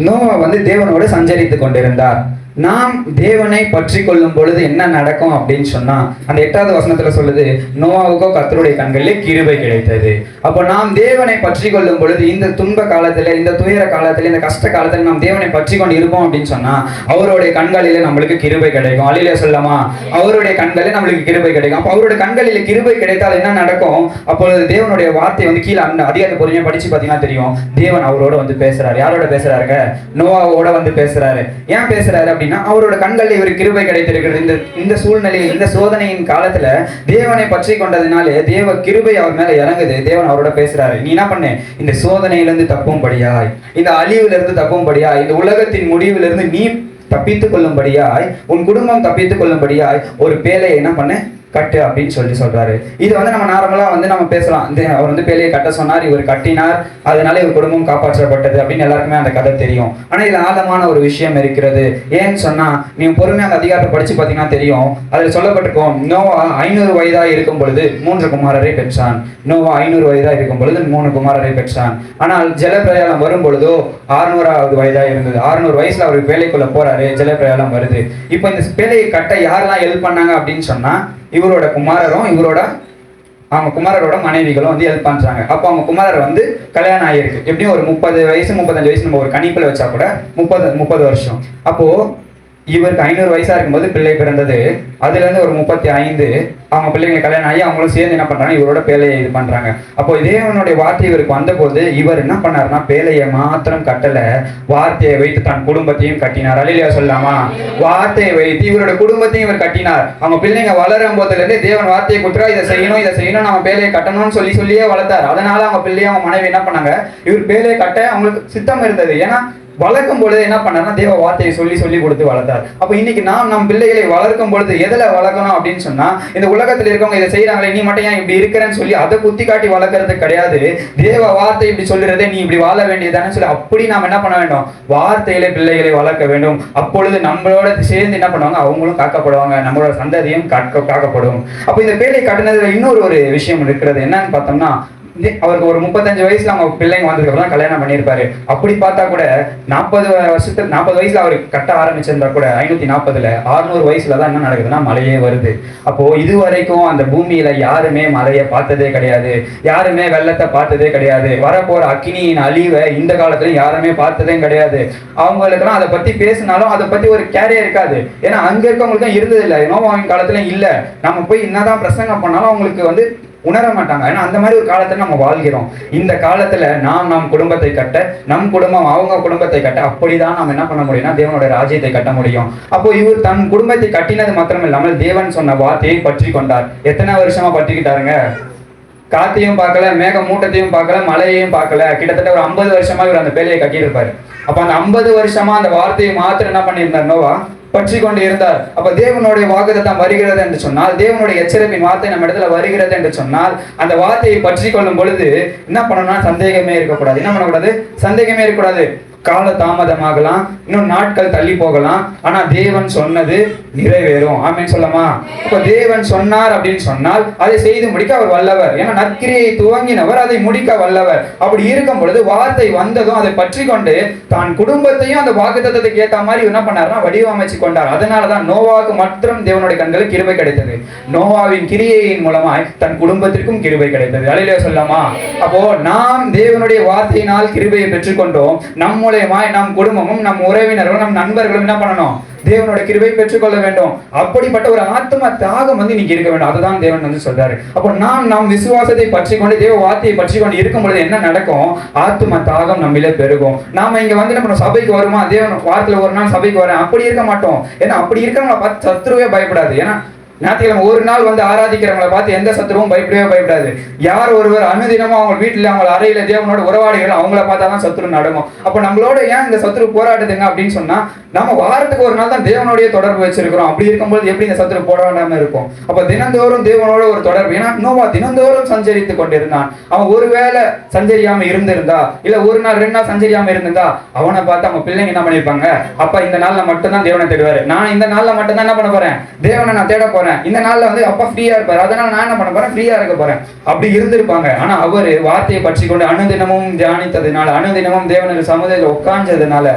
நோவா வந்து தேவனோடு சஞ்சரித்து கொண்டிருந்தார். நாம் தேவனை பற்றி கொள்ளும் பொழுது என்ன நடக்கும் அப்படின்னு சொன்னா, அந்த 8வது வசனத்துல சொல்லுது, நோவாவுக்கோ கர்த்தருடைய கண்களிலே கிருபை கிடைத்தது. அப்போ நாம் தேவனை பற்றி கொள்ளும் பொழுது, இந்த துன்ப காலத்துல, இந்த துயர காலத்துல, இந்த கஷ்ட காலத்துல நாம் தேவனை பற்றி கொண்டு இருப்போம் அப்படின்னு சொன்னா, அவருடைய கண்களிலே நம்மளுக்கு கிருபை கிடைக்கும். அல்லேலூயா சொல்லலாமா? அவருடைய கண்களிலே நம்மளுக்கு கிருபை கிடைக்கும். அப்போ அவருடைய கண்களிலே கிருபை கிடைத்தால் என்ன நடக்கும்? அப்பொழுது தேவனுடைய வார்த்தை வந்து கீழே அந்த அதிகாரத்தை பொறுமையா படிச்சு பார்த்தீங்கன்னா தெரியும், தேவன் அவரோட வந்து பேசுறாரு. யாரோட பேசுறாருங்க? நோவாவோட வந்து பேசுறாரு. ஏன் பேசுறாரு அப்படின்னா, அவரோட கண்களில் இவர் கிருபை கிடைத்திருக்கிறது. இந்த சூழ்நிலையில், இந்த சோதனையின் காலத்துல தேவனை பற்றி கொண்டதினாலே தேவ கிருபை அவர் மேல இறங்குது. தேவன் அவரோட பேசுறாரு, நீ என்ன பண்ணு, இந்த சோதனையிலிருந்து தப்பும்படியாய், இந்த அழிவிலிருந்து தப்பும்படியாய், இந்த உலகத்தின் முடிவிலிருந்து நீ தப்பித்துக் கொள்ளும்படியாய், உன் குடும்பம் தப்பித்துக் கொள்ளும்படியாய் ஒரு பேலையை என்ன பண்ண கட்டு அப்படின்னு சொல்றாரு. இது வந்து நம்ம நார்மலா வந்து நம்ம பேசலாம், அவர் வந்து பேலையை கட்ட சொன்னார், இவர் கட்டினார், அதனால இவர் குடும்பம் காப்பாற்றப்பட்டது அப்படின்னு எல்லாருக்குமே அந்த கதை தெரியும். ஆனா இதுல ஆழமான ஒரு விஷயம் இருக்கிறது. ஏன்னு சொன்னா, நீங்க பொறுமையா அந்த அதிகாரத்தை படிச்சு பாத்தீங்கன்னா தெரியும். அதுல சொல்லப்பட்டிருக்கும், நோவா 500 வயதா இருக்கும் பொழுது 3 குமாரரை பெற்றான். நோவா 500 வயதா இருக்கும் பொழுது 3 குமாரரை பெற்றான். ஆனால் ஜலப்பிரயாணம் வரும் பொழுதோ 600வது வயதா இருந்தது. 600 வயசுல அவருக்கு வேலைக்குள்ள போறாரு, ஜலப்பிரயாணம் வருது. இப்போ இந்த பேலையை கட்ட யாரெல்லாம் ஹெல்ப் பண்ணாங்க அப்படின்னு சொன்னா, இவரோட குமாரரும் அவங்க குமாரரோட மனைவிகளும் வந்து ஹெல்ப் பண்றாங்க. அப்போ அவங்க குமாரர் வந்து கல்யாணம் ஆகியிருக்கு. எப்படியும் ஒரு 30 வயசு 35 வயசு நம்ம ஒரு கணிப்புல வச்சா கூட 30 வருஷம். அப்போ இவருக்கு 500 வயசா இருக்கும்போது பிள்ளை பிறந்தது. அதுல இருந்து ஒரு 35 அவங்க பிள்ளைங்களை கல்யாணம் ஆகி அவங்களும் சேர்ந்து என்ன பண்றாங்க, இவரோட பேலையை இது பண்றாங்க. அப்போ தேவனுடைய வார்த்தை இவருக்கு வந்த போது இவர் என்ன பண்ணாருன்னா, பேலையை மாத்திரம் கட்டல, வார்த்தையை வைத்து தன் குடும்பத்தையும் கட்டினார். அல்லேலூயா சொல்லலாமா? வார்த்தையை வைத்து இவரோட குடும்பத்தையும் இவர் கட்டினார். அவங்க பிள்ளைங்க வளரும் போதுல இருந்தே தேவன் வார்த்தையை கொடுத்துறா, இதை செய்யணும் நம்ம பேலையை கட்டணும்னு சொல்லியே வளர்த்தார். அதனால அவங்க பிள்ளைய அவங்க மனைவி என்ன பண்ணாங்க, இவர் பேலையை கட்ட அவங்களுக்கு சித்தம் இருந்தது. ஏன்னா வளர்க்கும் பொழுது என்ன பண்ணாருன்னா, தேவ வார்த்தையை சொல்லி கொடுத்து வளர்த்தார். அப்ப இன்னைக்கு நம் பிள்ளைகளை வளர்க்கும் பொழுது எதுல வளர்க்கணும் அப்படின்னு சொன்னா, இந்த உலகத்துல இருக்கவங்க இதை செய்யறாங்களே, நீ மட்டும் ஏன் இப்படி இருக்கிறேன்னு சொல்லி அதை குத்தி காட்டி வளர்க்கறது கிடையாது. தேவ வார்த்தை இப்படி சொல்லுறதே, நீ இப்படி வாழ வேண்டியதானு சொல்லி அப்படி நாம் என்ன பண்ண வேண்டும், வார்த்தையில பிள்ளைகளை வளர்க்க வேண்டும். அப்பொழுது நம்மளோட சேர்ந்து என்ன பண்ணுவாங்க, அவங்களும் காக்கப்படுவாங்க, நம்மளோட சந்ததியும் காக்கப்படும். அப்ப இந்த பேலை கட்டினதுல இன்னொரு விஷயம் இருக்கிறது. என்னன்னு பார்த்தோம்னா, அவருக்கு ஒரு 35 வயசுல அவங்க பிள்ளைங்க வந்ததுக்கு அப்புறம் கல்யாணம் பண்ணியிருப்பாரு. அப்படி பார்த்தா கூட 40 வயசுல அவர் கட்ட ஆரம்பிச்சிருந்தா கூட 540ல 600 வயசுல தான் என்ன நடக்குதுன்னா, மழையே வருது. அப்போ இது வரைக்கும் அந்த பூமியில யாருமே மழையை பார்த்ததே கிடையாது, யாருமே வெள்ளத்தை பார்த்ததே கிடையாது, வரப்போற அக்கினியின் அழிவை இந்த காலத்துல யாருமே பார்த்ததே கிடையாது. அவங்களுக்கெல்லாம் அதை பத்தி பேசினாலும் அதை பத்தி ஒரு கேரியே இருக்காது. ஏன்னா அங்க இருக்கவங்களுக்கும் இருந்தது இல்லை, நோவாவின் காலத்துல இல்ல. நம்ம போய் என்னதான் பிரசங்கம் பண்ணாலும் அவங்களுக்கு வந்து உணர மாட்டாங்க. ஏன்னா அந்த மாதிரி ஒரு காலத்துல நம்ம வாழ்கிறோம். இந்த காலத்துல நம் குடும்பத்தை கட்ட, நம் குடும்பம் அவங்க குடும்பத்தை கட்ட, அப்படிதான் நம்ம என்ன பண்ண முடியும்னா, தேவனோட ராஜ்யத்தை கட்ட முடியும். அப்போ இவர் தன் குடும்பத்தை கட்டினது மாத்திரம் இல்லாமல் தேவன் சொன்ன வார்த்தையை பற்றி கொண்டார். எத்தனை வருஷமா பற்றிக்கிட்டாருங்க? காத்தையும் பார்க்கல, மேக மூட்டத்தையும் பார்க்கல, மழையையும் பார்க்கல. கிட்டத்தட்ட ஒரு 50 வருஷமா இவர் அந்த பேலையை கட்டியிருப்பாரு. அப்ப அந்த 50 வருஷமா அந்த வார்த்தையை மாத்திரம் என்ன பண்ணியிருந்தார், நோவா பற்றி கொண்டு இருந்தார். அப்ப தேவனுடைய வாக்குத்தத்தம் வருகிறது என்று சொன்னால், தேவனுடைய எச்சரிப்பின் வார்த்தை நம்ம இடத்துல வருகிறது என்று சொன்னால், அந்த வார்த்தையை பற்றி கொள்ளும் பொழுது என்ன பண்ணணும்னா, சந்தேகமே இருக்கக்கூடாது. என்ன பண்ணக்கூடாது? சந்தேகமே இருக்கக்கூடாது. கால தாமதமாகலாம், இன்னும் நாட்கள் தள்ளி போகலாம், ஆனா தேவன் சொன்னது நிறைவேறும். ஆமென் சொல்லமா? இப்ப தேவன் சொன்னார் அப்படின்னு சொன்னால் அதை செய்து முடிக்க அவர் வல்லவர். ஏன்னா நற்கிரியை துவங்கினவர், அதை முடிக்க வல்லவர். அப்படி இருக்கும் பொழுது வார்த்தை வந்ததும் அதை பற்றி கொண்டு தான் குடும்பத்தையும் அந்த வாக்குத்தத்தத்துக்கு ஏற்ற மாதிரி என்ன பண்ணாருன்னா வடிவமைச்சு கொண்டார். அதனாலதான் நோவாவுக்கு மற்றும் தேவனுடைய கண்களுக்கு கிருபை கிடைத்தது. நோவாவின் கிரியையின் மூலமாய் தன் குடும்பத்திற்கும் கிருபை கிடைத்தது. அல்லேலூயா சொல்லலாமா? அப்போ நாம் தேவனுடைய வார்த்தையினால் கிருபையை பெற்றுக்கொண்டோம். நம் மூலமாய் நம் குடும்பமும், நம் உறவினர்களும், நம் நண்பர்களும் என்ன பண்ணணும், தேவனோட கிருபை பெற்றுக்கொள்ள வேண்டும். அப்படிப்பட்ட ஒரு ஆத்ம தியாகம் வந்து நீங்க இருக்க வேண்டும். அதுதான் தேவன் வந்து சொல்றாரு. அப்போ நம் விசுவாசத்தை பற்றி கொண்டு, தேவ வார்த்தையை பற்றி கொண்டு இருக்கும் பொழுது என்ன நடக்கும்? ஆத்ம தியாகம் நம்மளே பெருகும். நாம இங்க வந்து நம்ம சபைக்கு வருமா, தேவன் வாரத்துல ஒரு நாள் சபைக்கு வரேன், அப்படி இருக்க மாட்டோம். ஏன்னா அப்படி இருக்கிறவங்களை பார்த்து சத்துருவே பயப்படாது. ஏன்னா ஞாயிற்றுக்கிழமை ஒரு நாள் வந்து ஆராதிக்கிறவங்களை பார்த்து எந்த சத்துருவும் பயப்படாது. யார் ஒருவர் அனுதினமும் அவங்க வீட்டுல, அவங்க அறையில தேவனோட உறவாடிகள் அவங்கள பார்த்தாதான் சத்துரு நடக்கும். அப்ப நம்மளோட ஏன் இந்த சத்துரு போராடுதுங்க அப்படின்னு சொன்னா, நம்ம வாரத்துக்கு ஒரு நாள் தான் தேவனுடைய தொடர்பு வச்சிருக்கிறோம். அப்படி இருக்கும்போது எப்படி இந்த சத்துரு போராடாம இருக்கும்? அப்ப தினந்தோறும் தேவனோட ஒரு தொடர்பு. ஏன்னா நோவா தினந்தோறும் சஞ்சரித்து கொண்டிருந்தான். அவன் ஒருவேளை சஞ்சரியாம இருந்திருந்தா, இல்ல ஒரு நாள் 2 நாள் சஞ்சரியாம இருந்திருந்தா, அவனை பார்த்து அவங்க பிள்ளைங்க என்ன பண்ணிருப்பாங்க, அப்ப இந்த நாள்ல மட்டும்தான் தேவனை தேடுவாரு, நான் இந்த நாள்ல மட்டும்தான் என்ன பண்ண போறேன், தேவனை நான் தேட போறேன், போறேன், இந்த நாள்ல வந்து அப்பா ஃப்ரீயா இருப்பாரு, அதனால நான் என்ன பண்ண போறேன், ஃப்ரீயா இருக்க போறேன் அப்படி இருந்திருப்பாங்க. ஆனா அவரு வார்த்தையை பற்றி கொண்டு அனுதினமும் தியானித்ததுனால, அனுதினமும் தேவனுடைய சமுதாயத்தில் உட்கார்ந்ததுனால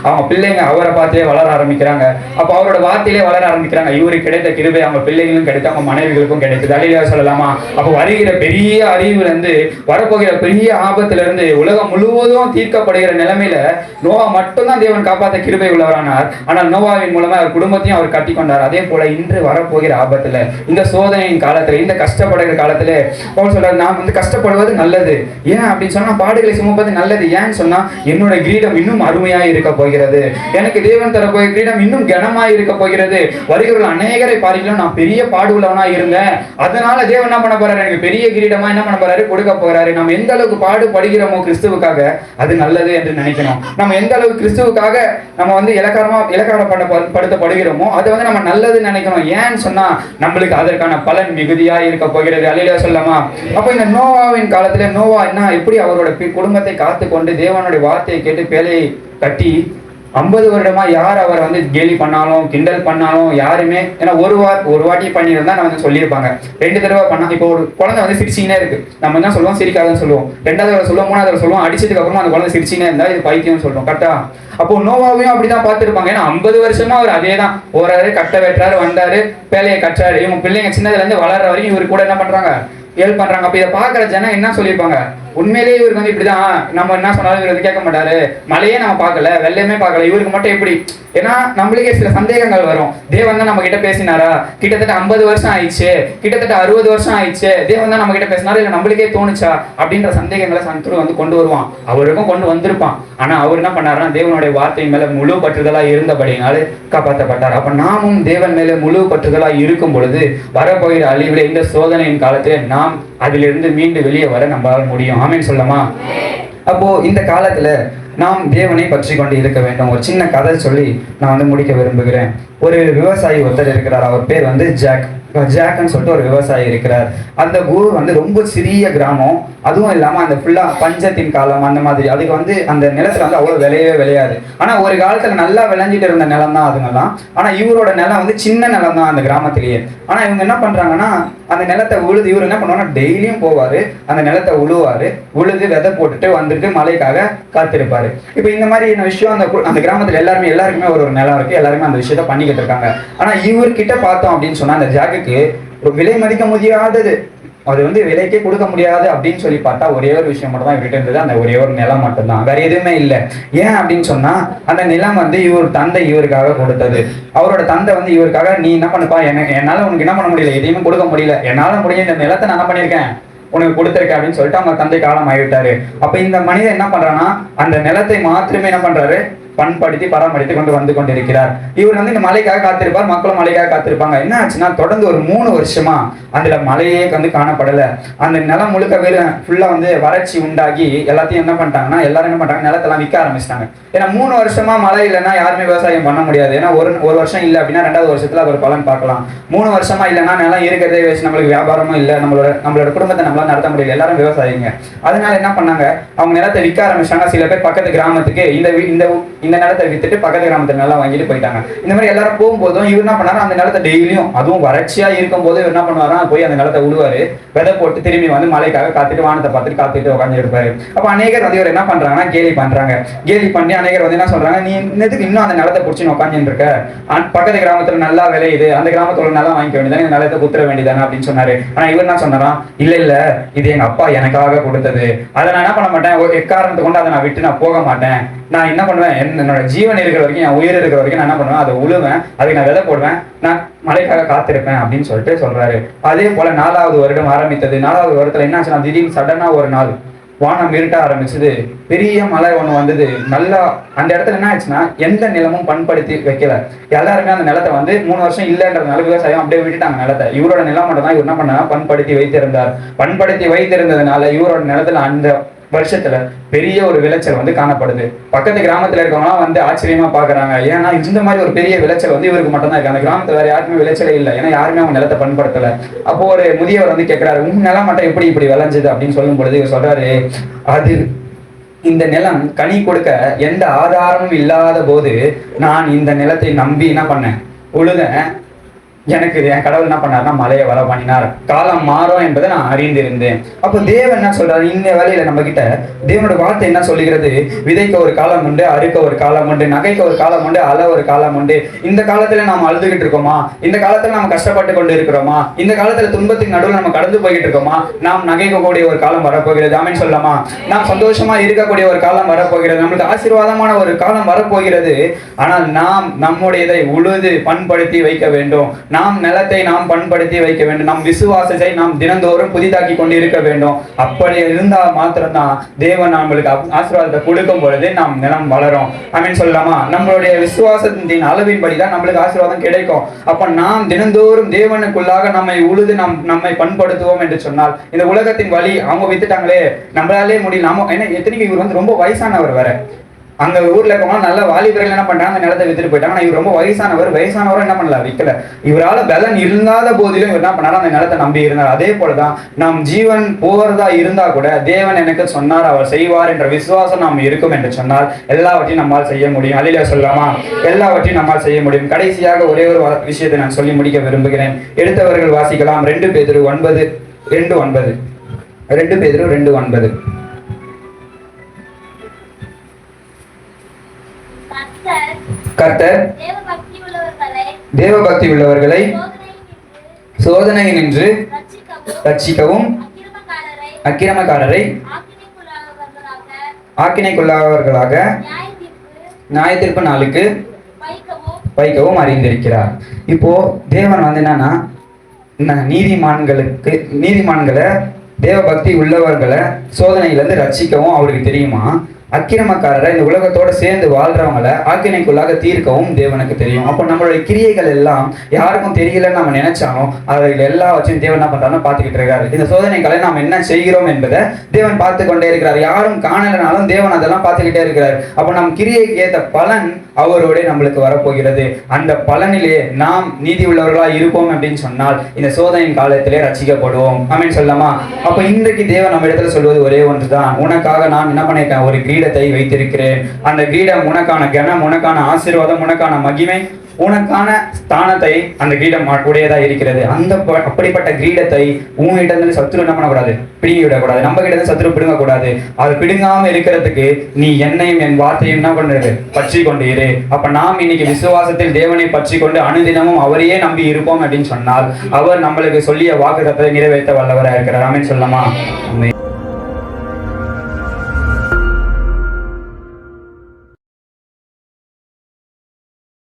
அவங்க பிள்ளைங்க அவரை பார்த்தே வளர ஆரம்பிக்கிறாங்க. அப்ப அவரோட வார்த்தையிலே வளர ஆரம்பிக்கிறாங்க. இவருக்கு கிடைத்த கிருபை அவங்க பிள்ளைகளும் கிடைத்து அவங்க மனைவிகளுக்கும் கிடைத்தது. அல்லேலூயா சொல்லலாமா? அப்ப வருகிற பெரிய அறிவுல இருந்து, வரப்போகிற பெரிய ஆபத்துல இருந்து, உலகம் முழுவதும் தீர்க்கப்படுகிற நிலைமையில நோவா மட்டும்தான் தேவன் காப்பாற்ற கிருபை உள்ளவரானார். ஆனால் நோவாவின் மூலமா அவர் குடும்பத்தையும் அவர் கட்டி கொண்டார். அதே போல இன்று வரப்போகிற ஆபத்துல, இந்த சோதனையின் காலத்துல, இந்த கஷ்டப்படுகிற காலத்துல பவுல் சொல்றாரு, நான் வந்து கஷ்டப்படுவது நல்லது. ஏன் அப்படின்னு சொன்னா, பாடுகளை சுமப்பது நல்லது. ஏன்னு சொன்னா, என்னோட கிரீடம் இன்னும் அருமையா இருக்க போகிறது, எனக்கு தேவன் தர போகிற கிரீடம் இன்னும் கனமா இருக்க போகிறது. வருகிற அநேகரை பாருங்களும் நான் பெரிய பாடுள்ளவனா இருந்தேன், அதனால தேவன் என்ன பண்ண போறாரு, எனக்கு பெரிய கிரீடமா என்ன பண்ண போறாரு, கொடுக்க போறாரு. நம்ம எந்த அளவுக்கு பாடுபடுகிறோமோ கிறிஸ்துவுக்காக, அது நல்லது என்று நினைக்கணும். நம்ம எந்த அளவுக்கு கிறிஸ்துவுக்காக நம்ம வந்து இலக்காரப்படுத்தப்படுகிறோமோ அது வந்து நம்ம நல்லது நினைக்கணும். ஏன்னு சொன்னா நம்மளுக்கு அதற்கான பலன் மிகுதியா இருக்க போகிறது. அல்லேலூயா சொல்லலாமா? அப்ப இந்த நோவாவின் காலத்துல நோவா என்ன எப்படி அவரோட குடும்பத்தை காத்து கொண்டு தேவனுடைய வார்த்தையை கேட்டு பேழையை கட்டி 50 வருடமா யார் அவர் வந்து கேலி பண்ணாலும் கிண்டல் பண்ணாலும் யாருமே, ஏன்னா ஒரு வாட்டி பண்ணியிருந்தா நான் வந்து சொல்லியிருப்பாங்க. 2 தடவை பண்ணா, இப்போ ஒரு குழந்தை வந்து சிரிச்சினே இருக்கு, நம்ம என்ன சொல்லுவோம், சிரிக்காதுன்னு சொல்லுவோம். 2வது தடவை சொல்லுவோம், 3வது தடவை சொல்லுவோம், அடிச்சதுக்கு அப்புறமா அந்த குழந்தை சிரிச்சினே இருந்தா இது பைத்தியம்னு சொல்றோம். கரெக்டா? அப்போ நோவாவையும் அப்படிதான் பார்த்துருப்பாங்க. ஏன்னா 50 வருஷமா அவர் அதே தான் போறாரு, கட்ட வெட்டுறாரு, வந்தாரு, பேலையை கட்டுறாரு. இவங்க பிள்ளைங்க சின்னதுல இருந்து வளர்ற வரைக்கும் இவரு கூட என்ன பண்றாங்க, ஹெல்ப் பண்றாங்க. அப்ப இதை பாக்குற ஜனம் என்ன சொல்லியிருப்பாங்க, உண்மையிலேயே இவருக்கு வந்து இப்படிதான், நம்ம என்ன சொன்னாலும் இவர் வந்து கேட்க மாட்டாரு, மழையே நம்ம பார்க்கல, வெள்ளமே பார்க்கல, இவருக்கு மட்டும் எப்படி? ஏன்னா நம்மளுக்கே சில சந்தேகங்கள் வரும். தேவன் தான் நம்ம கிட்ட பேசினாரா? கிட்டத்தட்ட 50 வருஷம் ஆயிடுச்சு, கிட்டத்தட்ட 60 வருஷம் ஆயிடுச்சு, தேவன் தான் நம்ம கிட்ட பேசினாரா, இல்ல நம்மளுக்கே தோணுச்சா அப்படின்ற சந்தேகங்களை சந்துரு வந்து கொண்டு வருவான். அவருக்கும் கொண்டு வந்திருப்பான். ஆனா அவர் என்ன பண்ணாருன்னா, தேவனுடைய வார்த்தை மேல முழு பற்றுதலா இருந்தபடினால காப்பாற்றப்பட்டார். அப்ப நாமும் தேவன் மேல முழு பற்றுதலா இருக்கும் பொழுது வரப்போகிற அழிவுல, இந்த சோதனையின் காலத்துல நாம் அதிலிருந்து மீண்டு வெளியே வர நம்மளால் முடியும். ஆமென் சொல்லலாமா? அப்போ இந்த காலத்துல நாம் தேவனை பற்றி கொண்டு இருக்க வேண்டும். ஒரு சின்ன கதை சொல்லி நான் வந்து முடிக்க விரும்புகிறேன். ஒரு விவசாயி ஒருத்தர் இருக்கிறார். அவர் பேர் வந்து ஜாக்னு சொல்லிட்டு ஒரு விவசாயி இருக்கிறார். அந்த ஊர் வந்து ரொம்ப சிறிய கிராமம். அதுவும் இல்லாம அந்த ஃபுல்லா பஞ்சத்தின் காலம் அந்த மாதிரி. அதுக்கு வந்து அந்த நிலத்துல வந்து அவ்வளவு விளையவே விளையாது. ஆனா ஒரு காலத்துல நல்லா விளைஞ்சிட்டு இருந்த நிலம் தான் அதுங்கெல்லாம். ஆனா இவரோட நிலம் வந்து சின்ன நிலம் தான் அந்த கிராமத்திலேயே. ஆனா இவங்க என்ன பண்றாங்கன்னா, அந்த நிலத்தை உழுது, இவர் என்ன பண்ணுவாங்கன்னா டெய்லியும் போவாரு, அந்த நிலத்தை உழுவாரு, உழுது விதை போட்டுட்டு வந்துட்டு மழைக்காக காத்திருப்பாரு. இப்ப இந்த மாதிரி விஷயம் அந்த கிராமத்துல எல்லாருக்குமே ஒரு நிலம் இருக்கு, எல்லாருமே அந்த விஷயத்த பண்ணிக்கிட்டு இருக்காங்க. ஆனா இவர்கிட்ட பார்த்தோம் அப்படின்னு சொன்னா, அந்த ஜாக்குக்கு விலை மதிக்க முடியாதது, அது வந்து விலைக்கே கொடுக்க முடியாது அப்படின்னு சொல்லி பார்த்தா ஒரே ஒரு விஷயம் மட்டும் தான் இவர்கிட்ட இருந்தது, அந்த ஒரே ஒரு நிலம் மட்டும்தான், வேற எதுவுமே இல்லை. ஏன் அப்படின்னு சொன்னா, அந்த நிலம் வந்து இவர் தந்தை இவருக்காக கொடுத்தது. அவரோட தந்தை வந்து இவருக்காக, நீ என்ன பண்ணுப்பா, என்னால உனக்கு என்ன பண்ண முடியல, எதையுமே கொடுக்க முடியல, என்னால முடிஞ்ச இந்த நிலத்தை நான் என்ன பண்ணியிருக்கேன், உனக்கு கொடுத்துருக்கேன் அப்படின்னு சொல்லிட்டு அவங்க தந்தை காலம் ஆகிவிட்டாரு. அப்ப இந்த மனிதன் என்ன பண்றான்னா, அந்த நிலத்தை மாத்திரமே என்ன பண்றாரு, பண்படுத்தி பராமரித்து கொண்டு வந்து கொண்டிருக்கிறார். இவர் வந்து இந்த மழைக்காக காத்திருப்பார், மக்களும் மழைக்காக காத்திருப்பாங்க. என்ன ஆச்சுன்னா, தொடர்ந்து ஒரு 3 வருஷமா அதுல மழையே வந்து காணப்படல. அந்த நிலம் முழுக்க ஃபுல்லா வந்து வறட்சி உண்டாகி எல்லாத்தையும் என்ன பண்ணிட்டாங்கன்னா, எல்லாரும் என்ன பண்றாங்க, நிலத்தெல்லாம் விற்க ஆரம்பிச்சிட்டாங்க. ஏன்னா 3 வருஷமா மழை இல்லைன்னா யாருமே விவசாயம் பண்ண முடியாது. ஏன்னா ஒரு வருஷம் இல்லை அப்படின்னா 2வது வருஷத்துல அது ஒரு பலன் பார்க்கலாம். 3 வருஷமா இல்லைன்னா நிலம் இருக்கிறதே வச்சு நம்மளுக்கு வியாபாரமும் இல்லை, நம்மளோட குடும்பத்தை நம்மளால நடத்த முடியல, எல்லாரும் விவசாயிங்க. அதனால என்ன பண்ணாங்க, அவங்க நிலத்தை விற்க ஆரம்பிச்சாங்க. சில பேர் பக்கத்து கிராமத்துக்கு இந்த நிலத்தை வித்துட்டு பக்கத்து கிராமத்துல நிலம் வாங்கிட்டு போயிட்டாங்க. இந்த மாதிரி எல்லாரும் போகும்போதும் இவர் என்ன பண்ணாரு, அந்த நிலத்தை டெய்லியும், அதுவும் வறட்சியா இருக்கும் போது இவர் என்ன பண்ணுவாரா, போய் அந்த நிலத்தை உழுவாரு, விதை போட்டு திரும்பி வந்து மழைக்காக காத்துட்டு வானத்தை பார்த்துட்டு காத்துட்டு உட்காந்து இருப்பாரு. அப்ப அநேகர் வந்து இவர் என்ன பண்றாங்கன்னா, கேலி பண்ணி அநேகர் வந்து என்ன சொல்றாங்க, நீ இன்னதுக்கு இன்னும் அந்த நிலத்தை பிடிச்சின்னு உட்காந்துட்டு இருக்க, பக்கத்து கிராமத்துல நல்லா விளையுது, அந்த கிராமத்துல நல்லா வாங்கிக்க வேண்டியதானே, இந்த நிலத்தை குத்துற வேண்டியதானே அப்படின்னு சொன்னாரு. ஆனா இவர் என்ன சொன்னாரா, இல்ல இது எங்க அப்பா எனக்காக கொடுத்தது, அதை நான் என்ன பண்ண மாட்டேன், எக்காரணத்தை கொண்டு அதை நான் விட்டு நான் போக மாட்டேன். நான் என்ன பண்ணுவேன், என்னோட ஜீவன் இருக்கிற வரைக்கும், என் உயிர் இருக்கிற வரைக்கும் நான் என்ன பண்ணுவேன், அதை உழுவேன், அதுக்கு நான் விதை போடுவேன், நான் மழைக்காக காத்திருப்பேன் அப்படின்னு சொல்லிட்டு சொல்றாரு. அதே போல 4வது வருடம் ஆரம்பித்தது. 4வது வருடத்துல என்ன ஆச்சுன்னா, திடீர்னு சடனா ஒரு நாள் வானம் இருட்ட ஆரம்பிச்சது, பெரிய மழை ஒண்ணு வந்தது. நல்லா அந்த இடத்துல என்ன ஆச்சுன்னா, எந்த நிலமும் பண்படுத்தி வைக்கல. எல்லாருமே அந்த நிலத்தை வந்து 3 வருஷம் இல்லைன்றதுனால விவசாயம் அப்படியே விட்டுட்டாங்க நிலத்தை. இவரோட நிலம் மட்டும் தான் இவர் என்ன பண்ணா, பண்படுத்தி வைத்திருந்தார். பண்படுத்தி வைத்திருந்ததுனால இவரோட நிலத்துல அந்த வருஷத்துல பெரிய ஒரு விளைச்சல் வந்து காணப்படுது. பக்கத்து கிராமத்துல இருக்கவங்களாம் வந்து ஆச்சரியமா பாக்குறாங்க. ஏன்னா இந்த மாதிரி ஒரு பெரிய விளைச்சல் வந்து இவருக்கு மட்டும் தான் இருக்கு, அந்த கிராமத்துல வேற யாருக்குமே விளைச்சலே இல்லை. ஏன்னா யாருமே அவங்க நிலத்தை பண்படுத்தல. அப்போ ஒரு முதியவர் வந்து கேட்கிறாரு, உங்க நிலம் மட்டும் எப்படி இப்படி விளைஞ்சது அப்படின்னு சொல்லும் பொழுது இவர் சொல்றாரு, அது இந்த நிலம் கனி கொடுக்க எந்த ஆதாரமும் இல்லாத போது நான் இந்த நிலத்தை நம்பி என்ன பண்ணேன், உழுதேன், எனக்கு என் கடவுள் என்ன பண்ணாருன்னா மழையை வர பண்ணினார், காலம் மாறும் என்பதை நான் அறிந்திருந்தேன். அப்போ தேவன் என்ன சொல்றாரு இந்த வேலையில நம்ம கிட்ட? தேவனோட வார்த்தை என்ன சொல்லுகிறது? விதைக்க ஒரு காலம் உண்டு, அறுக்க ஒரு காலம் உண்டு, நகைக்க ஒரு காலம் உண்டு, அழ ஒரு காலம் உண்டு. இந்த காலத்துல நாம் அழுதுகிட்டு இருக்கோமா? இந்த காலத்துல நம்ம கஷ்டப்பட்டு கொண்டு இருக்கிறோமா? இந்த காலத்துல துன்பத்துக்கு நடுவில் நம்ம கடந்து போய்கிட்டு இருக்கோமா? நாம் நகைக்கக்கூடிய ஒரு காலம் வரப்போகிறது. ஆமென் சொல்லலாமா? நாம் சந்தோஷமா இருக்கக்கூடிய ஒரு காலம் வரப்போகிறது. நம்மளுக்கு ஆசீர்வாதமான ஒரு காலம் வரப்போகிறது. ஆனால் நாம் நம்முடையதை உழுது பண்படுத்தி வைக்க வேண்டும். நாம் நிலத்தை நாம் பண்படுத்தி வைக்க வேண்டும். நம் விசுவாசத்தை நாம் தினந்தோறும் புதிதாக்கி கொண்டு இருக்க வேண்டும். அப்படி இருந்தால் மாத்திரம்தான் தேவன் நம்மளுக்கு ஆசீர்வாதத்தை கொடுக்கும் பொழுது நாம் நிலம் வளரும். ஆமென் சொல்லலாமா? நம்மளுடைய விசுவாசத்தின் அளவின்படிதான் நம்மளுக்கு ஆசீர்வாதம் கிடைக்கும். அப்ப நாம் தினந்தோறும் தேவனுக்குள்ளாக நம்மை உழுது நம்மை பண்படுத்துவோம் என்று சொன்னால், இந்த உலகத்தின் வழி அவங்க வித்துட்டாங்களே, நம்மளாலே முடியல. நாம என்ன எத்தனைக்கு இவர் வந்து ரொம்ப வயசானவர் வேற. அங்க ஊர்ல இருக்கவங்க நல்ல வாலிபர்கள் என்ன பண்றாங்க, அந்த நிலத்தை வித்துட்டு போயிட்டாங்க. ஆனா இவர் ரொம்ப வயசானவரும் என்ன பண்ணல, விற்கல. இவரால் பலன் இல்லாத போதிலும் இவர் என்ன பண்ணாரு, அந்த நிலத்தை நம்பி இருந்தார். அதே போலதான் நம் ஜீவன் போறதா இருந்தா கூட தேவன் எனக்கு சொன்னார், அவர் செய்வார் என்ற விசுவாசம் நாம் இருக்கும் என்று சொன்னால் எல்லாவற்றையும் நம்மால் செய்ய முடியும். அல்லேலூயா சொல்லலாமா? எல்லாவற்றையும் நம்மால் செய்ய முடியும். கடைசியாக ஒரே ஒரு விஷயத்தை நான் சொல்லி முடிக்க விரும்புகிறேன். எடுத்தவர்கள் வாசிக்கலாம். 2 பேதுரு 2:9. 2 பேதுரு 2:9. கர்த்தர் தேவபக்தி உள்ளவர்களை சோதனையில் நின்று ரட்சிக்கவும் அக்கிரமக்காரரை ஆக்கினைக்குள்ளாதவர்களாக நியாயத்தீர்ப்பு நாளுக்கு வைக்கவும் அறிந்திருக்கிறார். இப்போ தேவன் வந்து என்னன்னா, நீதிமான்களை தேவபக்தி உள்ளவர்களை சோதனையிலிருந்து ரட்சிக்கவும் அவருக்கு தெரியுமா? அக்கிரமக்காரரை இந்த உலகத்தோட சேர்ந்து வாழ்றவங்களை ஆக்கினைக்குள்ளாக தீர்க்கவும் தேவனுக்கு தெரியும். அப்போ நம்மளுடைய கிரியைகள் எல்லாம் யாருக்கும் தெரியலன்னு நம்ம நினைச்சாலும் அதில் எல்லாவற்றையும் தேவன் என்ன பண்றாருன்னு பார்த்துக்கிட்டு இருக்காரு. இந்த சோதனைகளை நாம் என்ன செய்கிறோம் என்பதை தேவன் பார்த்து கொண்டே இருக்கிறார். யாரும் காணலனாலும் தேவன் அதெல்லாம் பார்த்துக்கிட்டே இருக்கிறார். அப்போ நம் கிரியைக்கு ஏற்ற பலன் அவரோட நம்மளுக்கு வரப்போகிறது. அந்த பலனிலே நாம் நீதி உள்ளவர்களா இருப்போம் அப்படின்னு சொன்னால் இந்த சோதனையின் காலத்திலே ரட்சிக்கப்படுவோம். ஆமென் சொல்லலாமா? அப்போ இன்றைக்கு தேவன் நம்ம இடத்துல சொல்வது ஒரே ஒன்றுதான். உனக்காக நான் என்ன பண்ணிருக்கேன், ஒரு கிரீடத்தை வைத்திருக்கிறேன். அந்த கிரீடம் உனக்கான கனம், உனக்கான ஆசீர்வாதம், உனக்கான மகிமை, உனக்கான ஸ்தானத்தை அந்த கிரீடம் உடையதா இருக்கிறது. அப்படிப்பட்ட கிரீடத்தை உங்ககிட்ட இருந்து சத்துரு என்ன பண்ணக்கூடாது, பிடுங்கி விடக்கூடாது. நம்ம கிட்ட இருந்து சத்துரு பிடுங்கக்கூடாது. அது பிடுங்காம இருக்கிறதுக்கு நீ என்னையும் என் வார்த்தையும் என்ன பண்றது, பற்றி கொண்டு இரு. அப்ப நாம் இன்னைக்கு விசுவாசத்தில் தேவனை பற்றி கொண்டு அனுதினமும் அவரையே நம்பி இருப்போம் அப்படின்னு சொன்னால் அவர் நம்மளுக்கு சொல்லிய வாக்குத்தத்தத்தை நிறைவேற்ற வல்லவராக இருக்கிறார். ஆமென் சொல்லலாமா?